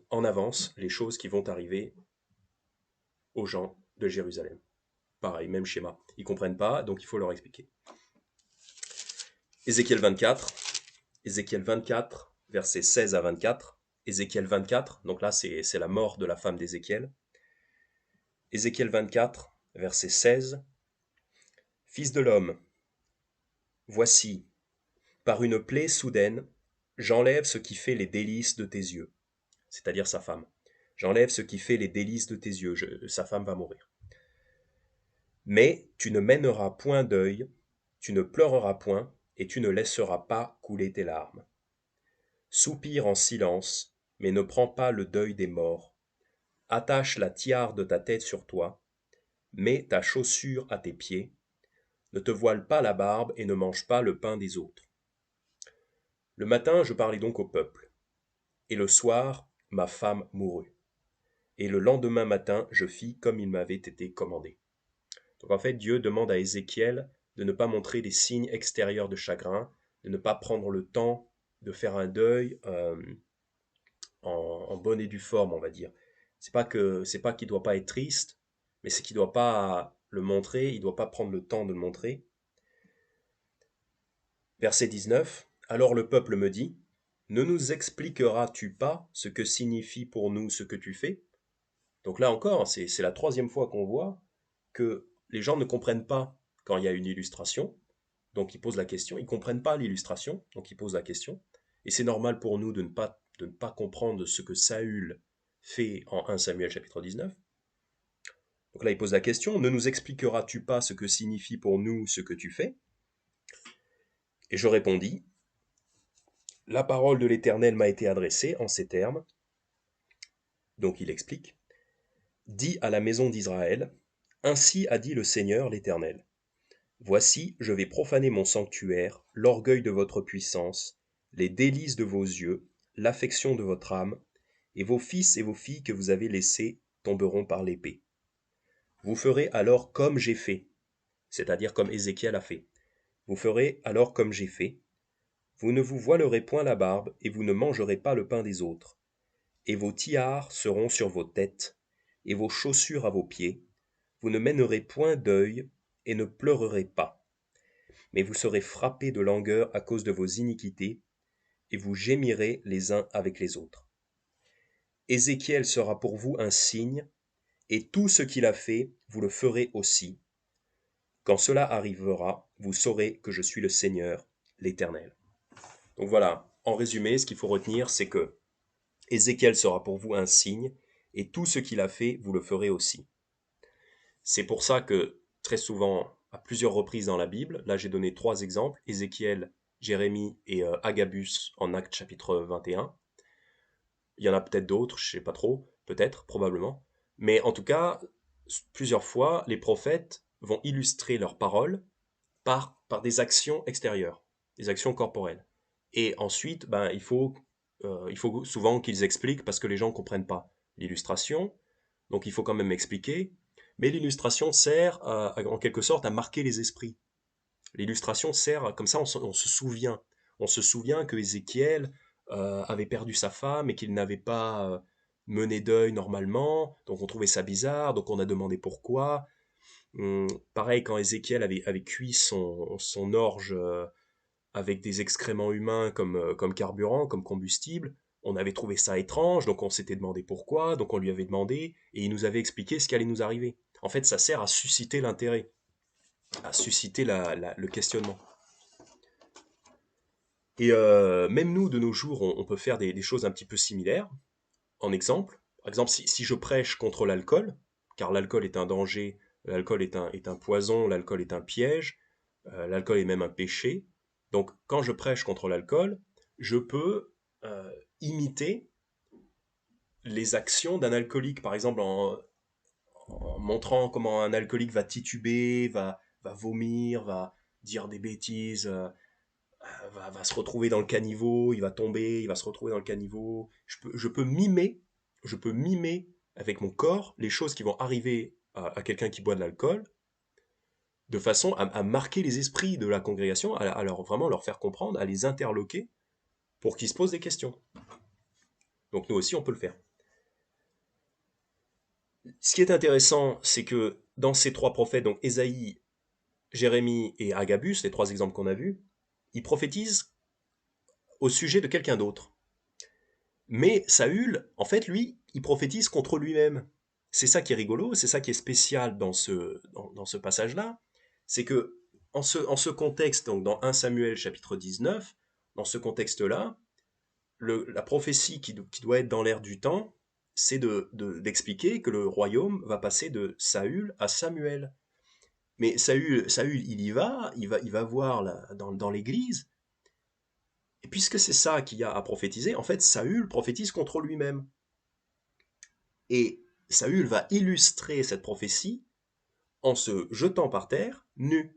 en avance les choses qui vont arriver aux gens de Jérusalem. Pareil, même schéma. Ils ne comprennent pas, donc il faut leur expliquer. Ézéchiel 24, Ézéchiel 24, versets 16 à 24. Ézéchiel 24, donc là c'est la mort de la femme d'Ézéchiel. Ézéchiel 24, verset 16. Fils de l'homme, voici, par une plaie soudaine, j'enlève ce qui fait les délices de tes yeux, c'est-à-dire sa femme. J'enlève ce qui fait les délices de tes yeux, sa femme va mourir. Mais tu ne mèneras point deuil, tu ne pleureras point, et tu ne laisseras pas couler tes larmes. Soupire en silence, mais ne prends pas le deuil des morts. Attache la tiare de ta tête sur toi, mets ta chaussure à tes pieds, ne te voile pas la barbe et ne mange pas le pain des autres. Le matin, je parlais donc au peuple, et le soir, ma femme mourut. Et le lendemain matin, je fis comme il m'avait été commandé. Donc en fait, Dieu demande à Ézéchiel de ne pas montrer des signes extérieurs de chagrin, de ne pas prendre le temps de faire un deuil en bonne et due forme, on va dire. C'est pas qu'il doit pas être triste, mais c'est qu'il doit pas le montrer, il doit pas prendre le temps de le montrer. Verset 19. Alors le peuple me dit, ne nous expliqueras-tu pas ce que signifie pour nous ce que tu fais? Donc là encore, c'est la troisième fois qu'on voit que les gens ne comprennent pas quand il y a une illustration. Donc ils posent la question, ils ne comprennent pas l'illustration, donc ils posent la question. Et c'est normal pour nous de ne pas comprendre ce que Saül fait en 1 Samuel chapitre 19. Donc là, il pose la question, ne nous expliqueras-tu pas ce que signifie pour nous ce que tu fais? Et je répondis, la parole de l'Éternel m'a été adressée en ces termes. Donc il explique, dis à la maison d'Israël, ainsi a dit le Seigneur l'Éternel. Voici, je vais profaner mon sanctuaire, l'orgueil de votre puissance, les délices de vos yeux, l'affection de votre âme, et vos fils et vos filles que vous avez laissés tomberont par l'épée. Vous ferez alors comme j'ai fait, c'est-à-dire comme Ézéchiel a fait. Vous ferez alors comme j'ai fait. Vous ne vous voilerez point la barbe, et vous ne mangerez pas le pain des autres. Et vos tiares seront sur vos têtes, et vos chaussures à vos pieds. Vous ne mènerez point deuil, et ne pleurerez pas. Mais vous serez frappés de langueur à cause de vos iniquités, et vous gémirez les uns avec les autres. Ézéchiel sera pour vous un signe, et tout ce qu'il a fait, vous le ferez aussi. Quand cela arrivera, vous saurez que je suis le Seigneur, l'Éternel. Donc voilà, en résumé, ce qu'il faut retenir, c'est que Ézéchiel sera pour vous un signe, et tout ce qu'il a fait, vous le ferez aussi. C'est pour ça que très souvent, à plusieurs reprises dans la Bible, là j'ai donné 3 exemples, Ézéchiel, Jérémie et Agabus en Actes chapitre 21. Il y en a peut-être d'autres, je ne sais pas trop, peut-être, probablement. Mais en tout cas, plusieurs fois, les prophètes vont illustrer leurs paroles par des actions extérieures, des actions corporelles. Et ensuite, il faut souvent qu'ils expliquent parce que les gens ne comprennent pas l'illustration. donc il faut quand même expliquer. Mais l'illustration sert en quelque sorte à marquer les esprits. L'illustration sert, comme ça on se souvient. On se souvient que Ézéchiel avait perdu sa femme et qu'il n'avait pas mené deuil normalement, donc on trouvait ça bizarre, donc on a demandé pourquoi. Pareil, quand Ézéchiel avait cuit son orge avec des excréments humains comme carburant, comme combustible, on avait trouvé ça étrange, donc on s'était demandé pourquoi, donc on lui avait demandé, et il nous avait expliqué ce qui allait nous arriver. En fait, ça sert à susciter l'intérêt, à susciter le questionnement. Et même nous, de nos jours, on peut faire des choses un petit peu similaires. En exemple, par exemple, si je prêche contre l'alcool, car l'alcool est un danger, l'alcool est un poison, l'alcool est un piège, l'alcool est même un péché. Donc, quand je prêche contre l'alcool, je peux imiter les actions d'un alcoolique, par exemple en montrant comment un alcoolique va tituber, va vomir, va dire des bêtises, va se retrouver dans le caniveau, il va tomber, il va se retrouver dans le caniveau. Je peux mimer avec mon corps les choses qui vont arriver à quelqu'un qui boit de l'alcool, de façon à marquer les esprits de la congrégation, à vraiment leur faire comprendre, à les interloquer pour qu'ils se posent des questions. Donc nous aussi, on peut le faire. Ce qui est intéressant, c'est que dans ces trois prophètes, donc Ésaïe, Jérémie et Agabus, les trois exemples qu'on a vus, ils prophétisent au sujet de quelqu'un d'autre. Mais Saül, en fait, lui, il prophétise contre lui-même. C'est ça qui est rigolo, c'est ça qui est spécial dans ce passage-là, c'est que en ce contexte, donc dans 1 Samuel chapitre 19, dans ce contexte-là, la prophétie qui doit être dans l'air du temps, c'est d'expliquer que le royaume va passer de Saül à Samuel. Mais Saül il va voir dans l'église, et puisque c'est ça qu'il y a à prophétiser, en fait, Saül prophétise contre lui-même. Et Saül va illustrer cette prophétie en se jetant par terre nu.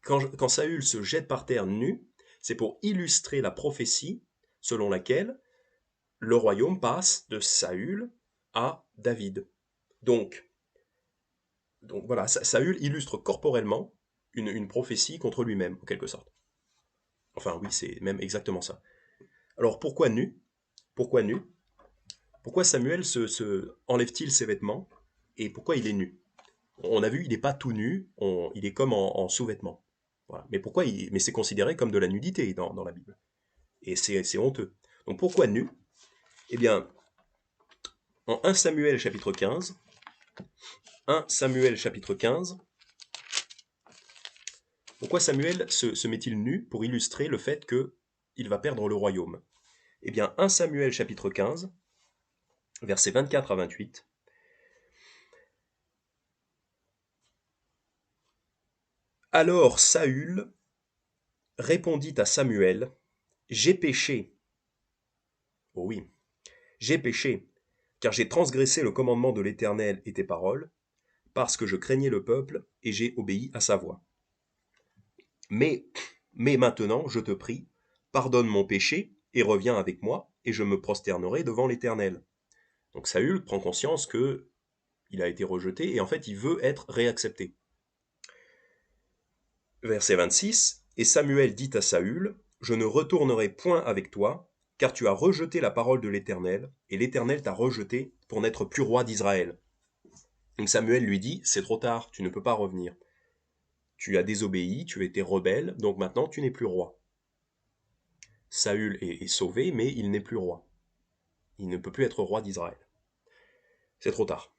Quand Saül se jette par terre nu, c'est pour illustrer la prophétie selon laquelle le royaume passe de Saül à David. Donc, voilà, Saül illustre corporellement une prophétie contre lui-même, en quelque sorte. Enfin oui, c'est même exactement ça. Alors pourquoi nu? Pourquoi nu? Pourquoi Samuel enlève-t-il ses vêtements? Et pourquoi il est nu? On a vu, il n'est pas tout nu, il est comme en sous-vêtements. Voilà. Mais c'est considéré comme de la nudité dans la Bible. Et c'est honteux. Donc pourquoi nu? Eh bien, en 1 Samuel chapitre 15, 1 Samuel chapitre 15, pourquoi Samuel se met-il nu? Pour illustrer le fait qu'il va perdre le royaume. Eh bien, 1 Samuel chapitre 15, versets 24 à 28. Alors Saül répondit à Samuel, j'ai péché. Oh oui, j'ai péché, car j'ai transgressé le commandement de l'Éternel et tes paroles, parce que je craignais le peuple et j'ai obéi à sa voix. Mais, mais maintenant, je te prie, pardonne mon péché et reviens avec moi, et je me prosternerai devant l'Éternel. Donc Saül prend conscience que il a été rejeté et en fait il veut être réaccepté. Verset 26, et Samuel dit à Saül, je ne retournerai point avec toi, car tu as rejeté la parole de l'Éternel, et l'Éternel t'a rejeté pour n'être plus roi d'Israël. Donc Samuel lui dit, c'est trop tard, tu ne peux pas revenir. Tu as désobéi, tu as été rebelle, donc maintenant tu n'es plus roi. Saül est sauvé, mais il n'est plus roi. Il ne peut plus être roi d'Israël. C'est trop tard.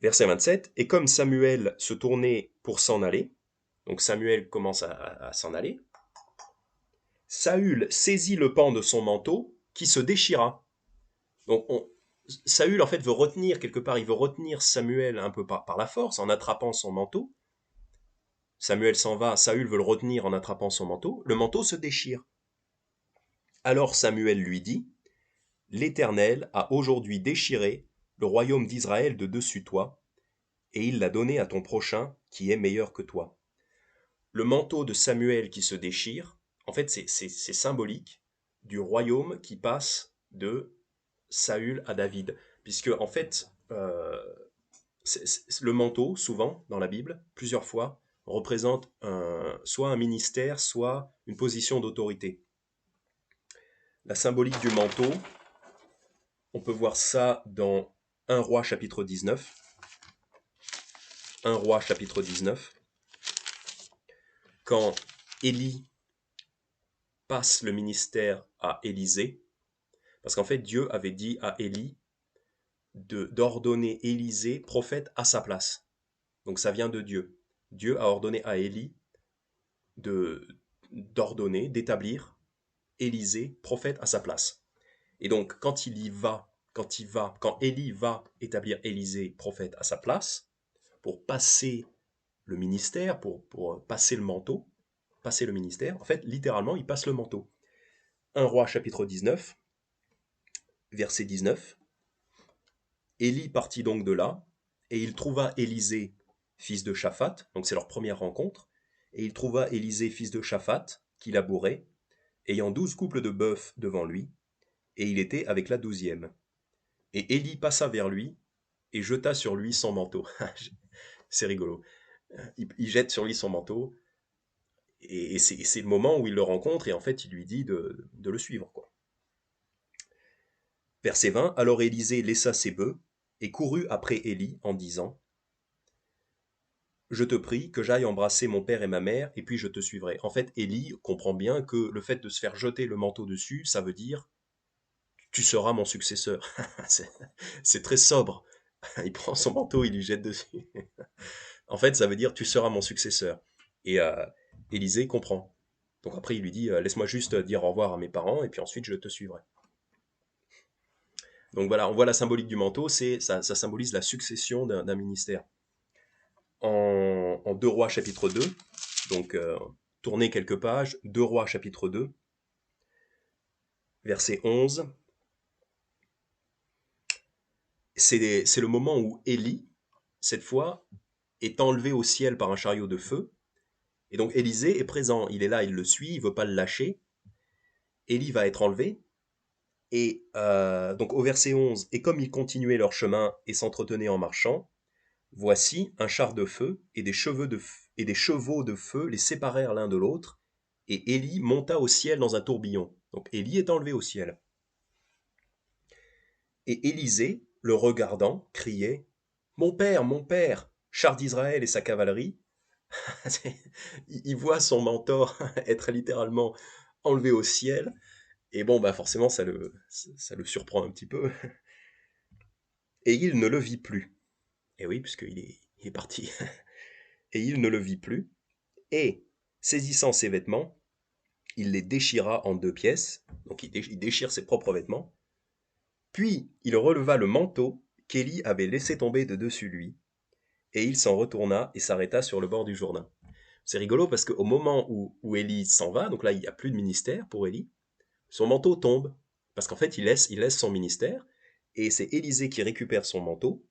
Verset 27, et comme Samuel se tournait pour s'en aller, donc Samuel commence à s'en aller, Saül saisit le pan de son manteau qui se déchira. Donc Saül en fait veut retenir quelque part, il veut retenir Samuel un peu par la force en attrapant son manteau. Samuel s'en va, Saül veut le retenir en attrapant son manteau se déchire. Alors Samuel lui dit, l'Éternel a aujourd'hui déchiré le royaume d'Israël de dessus toi, et il l'a donné à ton prochain qui est meilleur que toi. Le manteau de Samuel qui se déchire, en fait c'est symbolique du royaume qui passe de Saül à David. Puisque en fait, le manteau, souvent, dans la Bible, plusieurs fois, représente soit un ministère, soit une position d'autorité. La symbolique du manteau, on peut voir ça dans 1 Roi chapitre 19. 1 Roi chapitre 19. Quand Élie passe le ministère à Élisée, parce qu'en fait Dieu avait dit à Élie d'ordonner Élisée prophète à sa place. Donc ça vient de Dieu. Dieu a ordonné à Élie d'ordonner, d'établir Élisée prophète à sa place. Et donc quand quand Élie va établir Élisée prophète à sa place, pour passer le ministère, pour passer le manteau, passer le ministère, en fait littéralement il passe le manteau. 1 Roi chapitre 19, verset 19. Élie partit donc de là, et il trouva Élisée, fils de Shaphat, donc c'est leur première rencontre, et il trouva Élisée, fils de Shaphat, qui labourait, ayant 12 couples de bœufs devant lui, et il était avec la 12e. Et Élie passa vers lui, et jeta sur lui son manteau. C'est rigolo. Il jette sur lui son manteau, et c'est le moment où il le rencontre, et en fait il lui dit de le suivre, quoi. Verset 20, alors Élisée laissa ses bœufs, et courut après Élie en disant, je te prie que j'aille embrasser mon père et ma mère, et puis je te suivrai. En fait, Élie comprend bien que le fait de se faire jeter le manteau dessus, ça veut dire tu seras mon successeur. C'est très sobre. Il prend son manteau, il lui jette dessus. En fait, ça veut dire tu seras mon successeur. Et Élisée comprend. Donc après, il lui dit laisse-moi juste dire au revoir à mes parents, et puis ensuite je te suivrai. Donc voilà, on voit la symbolique du manteau, ça symbolise la succession d'un ministère. En 2 Rois chapitre 2, donc tournez quelques pages, 2 Rois chapitre 2, verset 11. C'est le moment où Élie, cette fois, est enlevé au ciel par un chariot de feu. Et donc Élisée est présent, il est là, il le suit, il ne veut pas le lâcher. Élie va être enlevé. Et donc au verset 11, et comme ils continuaient leur chemin et s'entretenaient en marchant, voici un char de feu et des chevaux de feu les séparèrent l'un de l'autre, et Élie monta au ciel dans un tourbillon. Donc Élie est enlevé au ciel. Et Élisée, le regardant, criait, mon père, char d'Israël et sa cavalerie. Il voit son mentor être littéralement enlevé au ciel, et bon, bah forcément, ça le surprend un petit peu. Et il ne le vit plus. Et oui, puisqu'il est parti. Et il ne le vit plus. Et, saisissant ses vêtements, il les déchira en 2 pièces. Donc il déchire ses propres vêtements. Puis il releva le manteau qu'Élie avait laissé tomber de dessus lui. Et il s'en retourna et s'arrêta sur le bord du Jourdain. C'est rigolo parce qu'au moment où Élie s'en va, donc là il n'y a plus de ministère pour Élie, son manteau tombe. Parce qu'en fait il laisse son ministère. Et c'est Élisée qui récupère son manteau.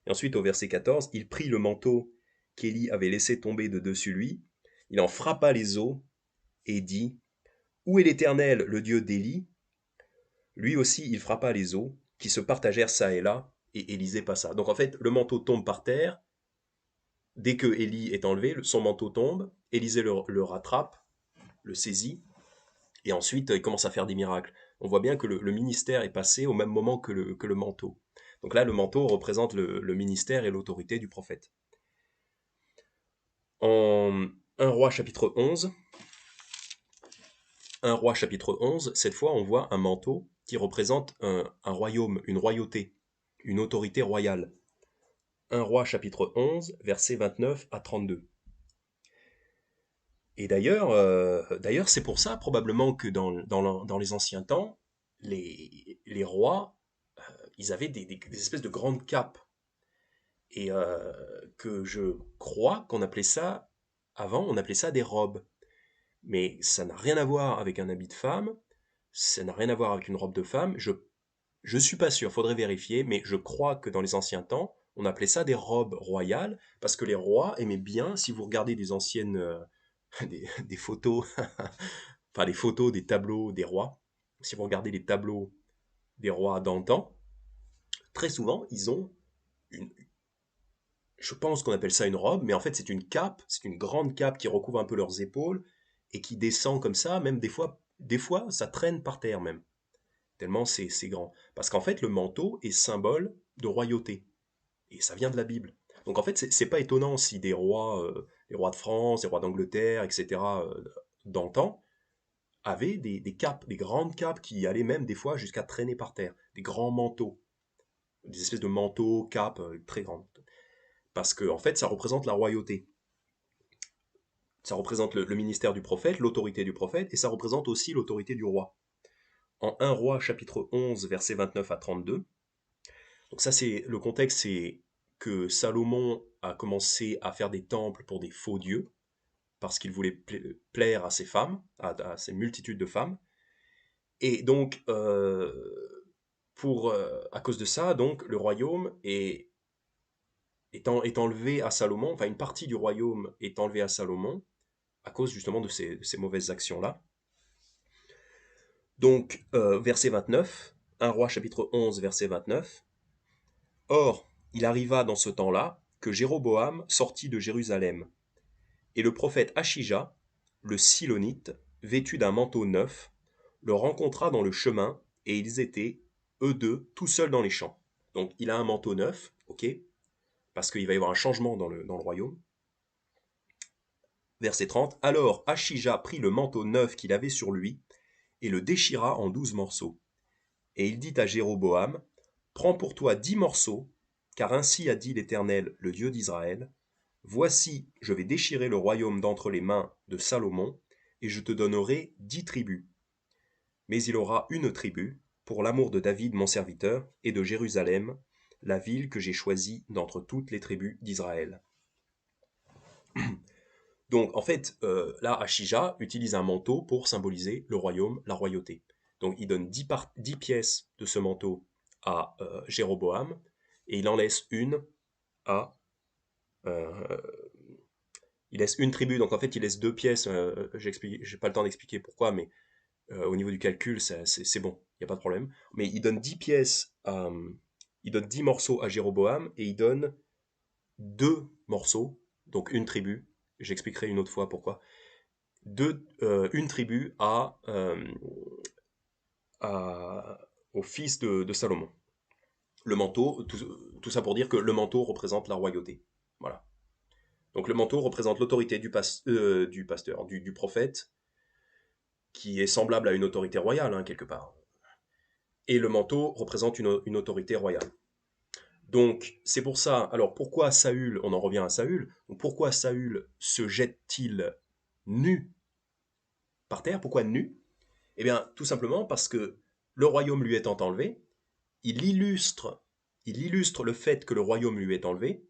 Et ensuite au verset 14, il prit le manteau qu'Élie avait laissé tomber de dessus lui. Il en frappa les os et dit, où est l'Éternel, le Dieu d'Élie? Lui aussi, il frappa les os, qui se partagèrent çà et là, et Élisée passa. Donc en fait, le manteau tombe par terre. Dès que Élie est enlevé, son manteau tombe. Élisée le rattrape, le saisit, et ensuite il commence à faire des miracles. On voit bien que le ministère est passé au même moment que le manteau. Donc là, le manteau représente le ministère et l'autorité du prophète. En 1 Roi chapitre 11, 1 Roi chapitre 11, cette fois on voit un manteau qui représente un royaume, une royauté, une autorité royale. 1 Roi chapitre 11, versets 29 à 32. Et d'ailleurs, c'est pour ça probablement que dans les anciens temps, les rois, ils avaient des espèces de grandes capes. Et que je crois qu'on appelait ça, avant, on appelait ça des robes. Mais ça n'a rien à voir avec un habit de femme, ça n'a rien à voir avec une robe de femme. Je suis pas sûr, faudrait vérifier, mais je crois que dans les anciens temps, on appelait ça des robes royales, parce que les rois aimaient bien, si vous regardez des anciennes des photos, enfin les photos des tableaux des rois, si vous regardez les tableaux des rois d'antan, très souvent ils ont une- je pense qu'on appelle ça une robe, mais en fait c'est une cape, c'est une grande cape qui recouvre un peu leurs épaules et qui descend comme ça, même des fois ça traîne par terre même, tellement c'est grand. Parce qu'en fait le manteau est symbole de royauté, et ça vient de la Bible. Donc en fait c'est pas étonnant si des rois, les rois de France, les rois d'Angleterre, etc., dans le temps, avaient des capes, des grandes capes qui allaient même des fois jusqu'à traîner par terre, des grands manteaux, des espèces de manteaux, capes très grandes. Parce que en fait ça représente la royauté. Ça représente le ministère du prophète, l'autorité du prophète, et ça représente aussi l'autorité du roi. En 1 roi chapitre 11 versets 29 à 32, donc ça c'est le contexte, c'est que Salomon a commencé à faire des temples pour des faux dieux, parce qu'il voulait plaire à ses femmes, à ses multitudes de femmes. Et donc, à cause de ça, donc, le royaume est enlevé à Salomon, enfin une partie du royaume est enlevée à Salomon, à cause justement de ces mauvaises actions-là. Donc, verset 29, 1 roi chapitre 11, verset 29. Or, il arriva dans ce temps-là que Jéroboam sortit de Jérusalem, et le prophète Achija, le Silonite, vêtu d'un manteau neuf, le rencontra dans le chemin, et ils étaient, eux deux, tout seuls dans les champs. Donc, il a un manteau neuf, ok, parce qu'il va y avoir un changement dans le royaume. Verset 30. Alors Achija prit le manteau neuf qu'il avait sur lui, et le déchira en 12 morceaux. Et il dit à Jéroboam, prends pour toi 10 morceaux, car ainsi a dit l'Éternel, le Dieu d'Israël, voici, je vais déchirer le royaume d'entre les mains de Salomon, et je te donnerai 10 tribus. Mais il aura une tribu, pour l'amour de David mon serviteur, et de Jérusalem, la ville que j'ai choisie d'entre toutes les tribus d'Israël. Donc en fait, là, Achija utilise un manteau pour symboliser le royaume, la royauté. Donc il donne 10 pièces de ce manteau à Jéroboam, et il en laisse une à... euh, il laisse une tribu, donc en fait il laisse 2 pièces, j'ai pas le temps d'expliquer pourquoi, mais au niveau du calcul, c'est bon, il n'y a pas de problème. Mais il donne 10 pièces, il donne 10 morceaux à Jéroboam, et il donne 2 morceaux, donc une tribu, j'expliquerai une autre fois pourquoi, une tribu au fils de Salomon. Le manteau, tout ça pour dire que le manteau représente la royauté. Voilà. Donc le manteau représente l'autorité du pasteur, du prophète, qui est semblable à une autorité royale, hein, quelque part. Et le manteau représente une autorité royale. Donc c'est pour ça, alors pourquoi Saül, on en revient à Saül, donc pourquoi Saül se jette-t-il nu par terre? Pourquoi nu? Eh bien, tout simplement parce que le royaume lui étant enlevé, il illustre, il illustre le fait que le royaume lui est enlevé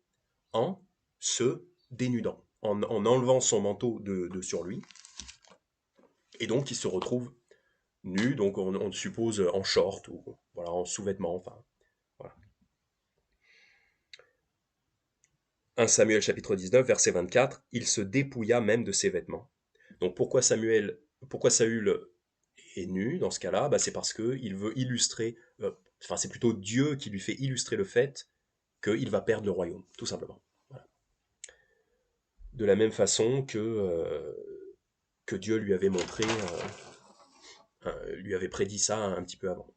en se dénudant, en enlevant son manteau de sur lui. Et donc, il se retrouve nu, donc on suppose en short ou voilà, en sous-vêtements. Enfin, voilà. 1 Samuel chapitre 19, verset 24, il se dépouilla même de ses vêtements. Donc pourquoi Saül est nu dans ce cas-là? C'est parce qu'il veut illustrer, enfin c'est plutôt Dieu qui lui fait illustrer le fait qu'il va perdre le royaume, tout simplement. Voilà. De la même façon que Dieu lui avait montré, lui avait prédit ça un petit peu avant.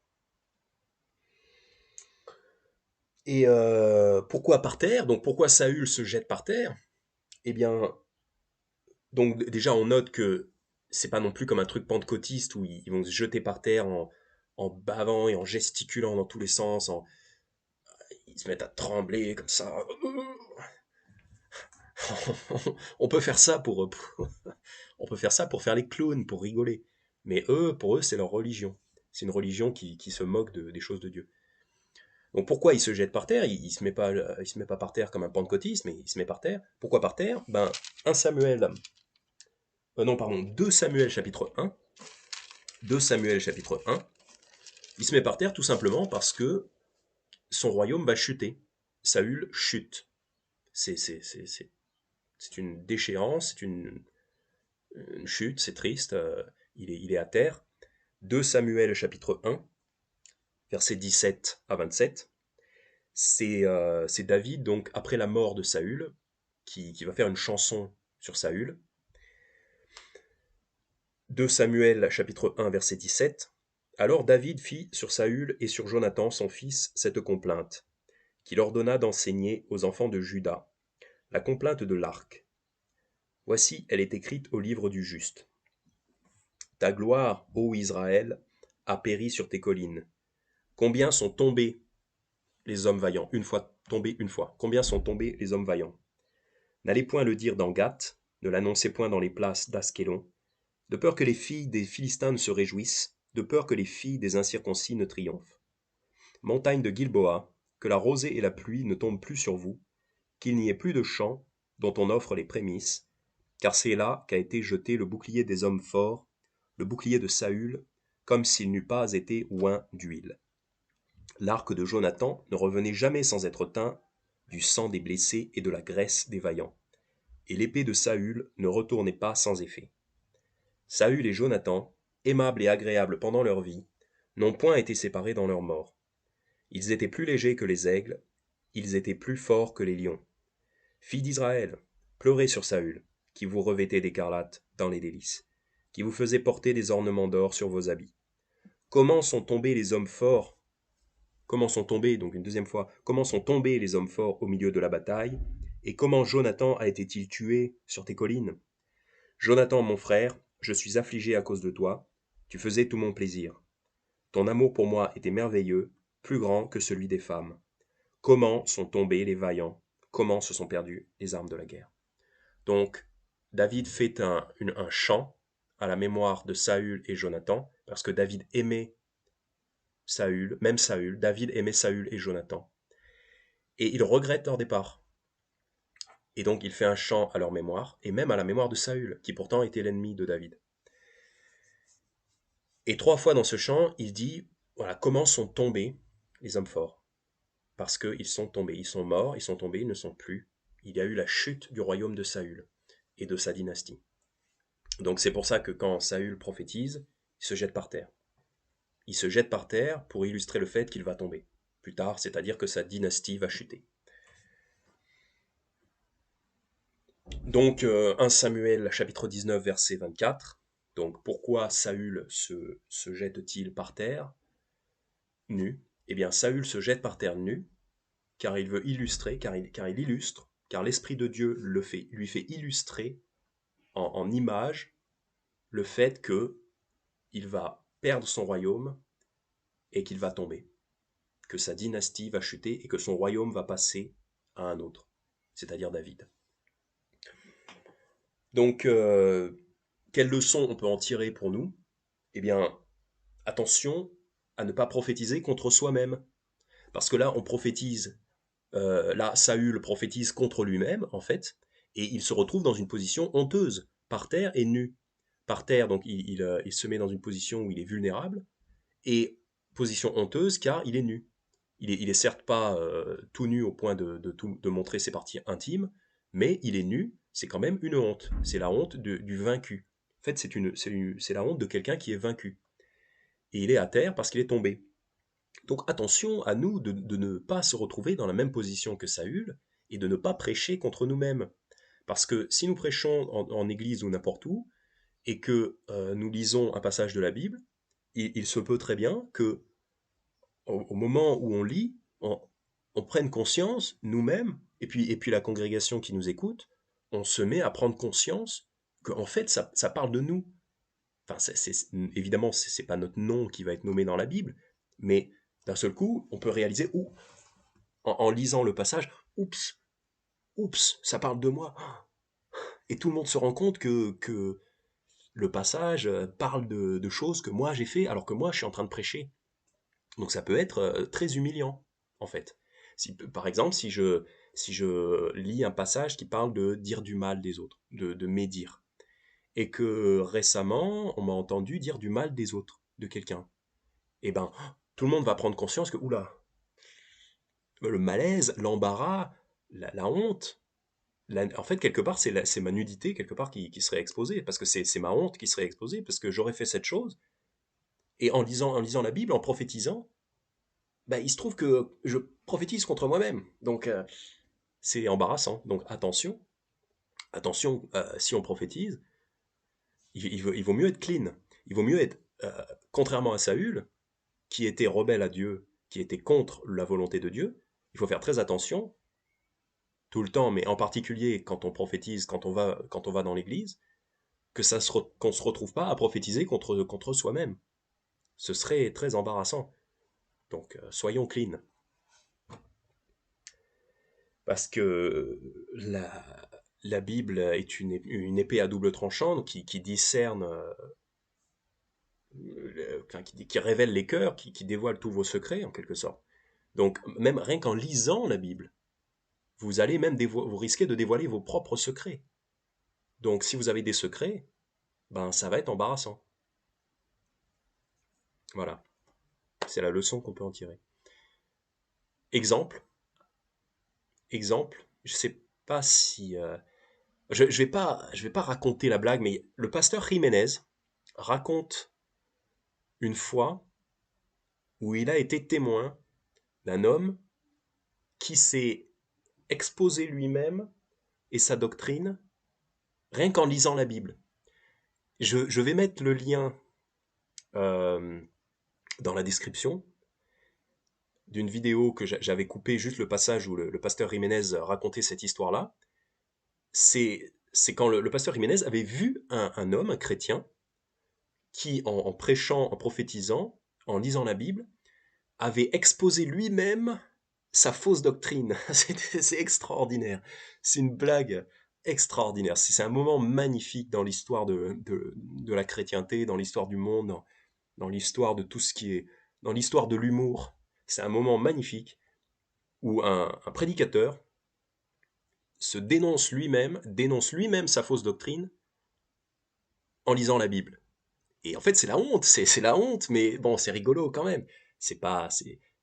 Et pourquoi par terre? Donc pourquoi Saül se jette par terre? Eh bien, donc déjà on note que c'est pas non plus comme un truc pentecôtiste où ils vont se jeter par terre en bavant et en gesticulant dans tous les sens, ils se mettent à trembler comme ça. On peut faire ça on peut faire ça pour faire les clowns, pour rigoler. Mais pour eux, c'est leur religion. C'est une religion qui se moque des choses de Dieu. Donc pourquoi il se jette par terre? Il se met pas par terre comme un pentecôtiste, mais il se met par terre. Pourquoi par terre? 1 Samuel, non pardon, 2 Samuel chapitre 1. 2 Samuel chapitre 1. Il se met par terre tout simplement parce que son royaume va chuter. Saül chute. C'est une déchéance, c'est une chute, c'est triste. Il est à terre. 2 Samuel chapitre 1, versets 17 à 27. C'est David, donc, après la mort de Saül, qui va faire une chanson sur Saül. 2 Samuel, chapitre 1, verset 17. Alors David fit sur Saül et sur Jonathan, son fils, cette complainte, qu'il ordonna d'enseigner aux enfants de Juda, la complainte de l'arc. Voici, elle est écrite au livre du juste. Ta gloire, ô Israël, a péri sur tes collines. Combien sont tombés les hommes vaillants, une fois tombés une fois. Combien sont tombés les hommes vaillants? N'allez point le dire dans Gath, ne l'annoncez point dans les places d'Askelon, de peur que les filles des Philistins ne se réjouissent, de peur que les filles des incirconcis ne triomphent. Montagne de Gilboa, que la rosée et la pluie ne tombent plus sur vous, qu'il n'y ait plus de champs dont on offre les prémices, car c'est là qu'a été jeté le bouclier des hommes forts, le bouclier de Saül, comme s'il n'eût pas été oint d'huile. L'arc de Jonathan ne revenait jamais sans être teint du sang des blessés et de la graisse des vaillants. Et l'épée de Saül ne retournait pas sans effet. Saül et Jonathan, aimables et agréables pendant leur vie, n'ont point été séparés dans leur mort. Ils étaient plus légers que les aigles, ils étaient plus forts que les lions. Filles d'Israël, pleurez sur Saül, qui vous revêtait d'écarlate dans les délices, qui vous faisait porter des ornements d'or sur vos habits. Comment sont tombés les hommes forts? Comment sont tombés, donc une deuxième fois, comment sont tombés les hommes forts au milieu de la bataille? Et comment Jonathan a été-il tué sur tes collines? Jonathan, mon frère, je suis affligé à cause de toi, tu faisais tout mon plaisir. Ton amour pour moi était merveilleux, plus grand que celui des femmes. Comment sont tombés les vaillants? Comment se sont perdues les armes de la guerre? Donc, David fait un chant à la mémoire de Saül et Jonathan, parce que David aimait Saül, même Saül, David aimait Saül et Jonathan. Et il regrette leur départ. Et donc il fait un chant à leur mémoire, et même à la mémoire de Saül, qui pourtant était l'ennemi de David. Et 3 fois dans ce chant, il dit, voilà, comment sont tombés les hommes forts? Parce qu'ils sont tombés, ils sont morts, ils sont tombés, ils ne sont plus. Il y a eu la chute du royaume de Saül et de sa dynastie. Donc c'est pour ça que quand Saül prophétise, il se jette par terre. Il se jette par terre pour illustrer le fait qu'il va tomber plus tard, c'est-à-dire que sa dynastie va chuter. Donc 1 Samuel chapitre 19 verset 24. Donc pourquoi Saül se jette-t-il par terre nu? Eh bien Saül se jette par terre nu car il veut illustrer, car il illustre, car l'Esprit de Dieu lui fait illustrer en image le fait que il va perdre son royaume et qu'il va tomber, que sa dynastie va chuter et que son royaume va passer à un autre, c'est-à-dire David. Donc, quelle leçon on peut en tirer pour nous? Eh bien, attention à ne pas prophétiser contre soi-même. Parce que là, on prophétise, là, Saül prophétise contre lui-même, en fait, et il se retrouve dans une position honteuse, par terre et nu. Par terre, donc il se met dans une position où il est vulnérable, et position honteuse car il est nu. Il est certes pas tout nu au point de montrer ses parties intimes, mais il est nu, c'est quand même une honte. C'est la honte du vaincu. En fait, c'est la honte de quelqu'un qui est vaincu. Et il est à terre parce qu'il est tombé. Donc attention à nous de ne pas se retrouver dans la même position que Saül et de ne pas prêcher contre nous-mêmes. Parce que si nous prêchons en église ou n'importe où, et que nous lisons un passage de la Bible, il se peut très bien que au moment où on lit, on prenne conscience nous-mêmes, et puis la congrégation qui nous écoute, on se met à prendre conscience qu'en fait ça parle de nous. Enfin, évidemment, c'est pas notre nom qui va être nommé dans la Bible, mais d'un seul coup, on peut réaliser, en lisant le passage, oups, ça parle de moi. Et tout le monde se rend compte que le passage parle de choses que moi j'ai fait, alors que moi je suis en train de prêcher. Donc ça peut être très humiliant, en fait. Par exemple, si je lis un passage qui parle de dire du mal des autres, de médire, et que récemment, on m'a entendu dire du mal des autres, de quelqu'un, eh ben, tout le monde va prendre conscience que, oula, le malaise, l'embarras, la honte, en fait, quelque part, c'est ma nudité, quelque part, qui serait exposée, parce que c'est ma honte qui serait exposée, parce que j'aurais fait cette chose, et en lisant la Bible, en prophétisant, bah, il se trouve que je prophétise contre moi-même. Donc, c'est embarrassant. Donc, attention, attention, si on prophétise, il vaut mieux être clean. Il vaut mieux être, contrairement à Saül, qui était rebelle à Dieu, qui était contre la volonté de Dieu, il faut faire très attention tout le temps, mais en particulier quand on prophétise, quand on va dans l'église, qu'on ne se retrouve pas à prophétiser contre soi-même. Ce serait très embarrassant. Donc, soyons clean. Parce que la Bible est une épée à double tranchant qui discerne, qui révèle les cœurs, qui dévoile tous vos secrets, en quelque sorte. Donc, même rien qu'en lisant la Bible, vous allez même vous risquez de dévoiler vos propres secrets. Donc, si vous avez des secrets, ben, ça va être embarrassant. Voilà. C'est la leçon qu'on peut en tirer. Exemple, exemple, je sais pas si... je vais pas raconter la blague, mais le pasteur Jiménez raconte une fois où il a été témoin d'un homme qui s'est exposé lui-même et sa doctrine rien qu'en lisant la Bible. Je vais mettre le lien euh, dans la description d'une vidéo que j'avais coupé juste le passage où le pasteur Jiménez racontait cette histoire-là. C'est quand le pasteur Jiménez avait vu un homme, un chrétien, qui, en prêchant, en prophétisant, en lisant la Bible, avait exposé lui-même sa fausse doctrine. C'est extraordinaire. C'est une blague extraordinaire. C'est un moment magnifique dans l'histoire de la chrétienté, dans l'histoire du monde, dans l'histoire de tout ce qui est... dans l'histoire de l'humour. C'est un moment magnifique où un prédicateur dénonce lui-même sa fausse doctrine en lisant la Bible. Et en fait, c'est la honte, c'est la honte, mais bon, c'est rigolo quand même. C'est pas,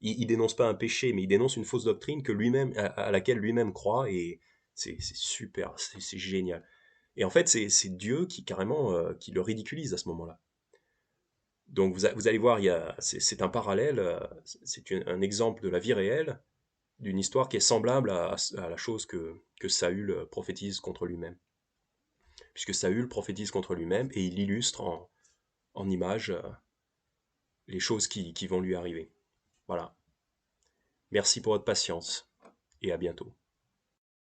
il dénonce pas un péché, mais il dénonce une fausse doctrine que lui-même, à laquelle lui-même croit, et c'est super, c'est génial. Et en fait, c'est Dieu qui carrément, qui le ridiculise à ce moment-là. Donc vous allez voir, c'est un parallèle, c'est un exemple de la vie réelle, d'une histoire qui est semblable à la chose que Saül prophétise contre lui-même. Puisque Saül prophétise contre lui-même et il illustre en images les choses qui vont lui arriver. Voilà. Merci pour votre patience et à bientôt.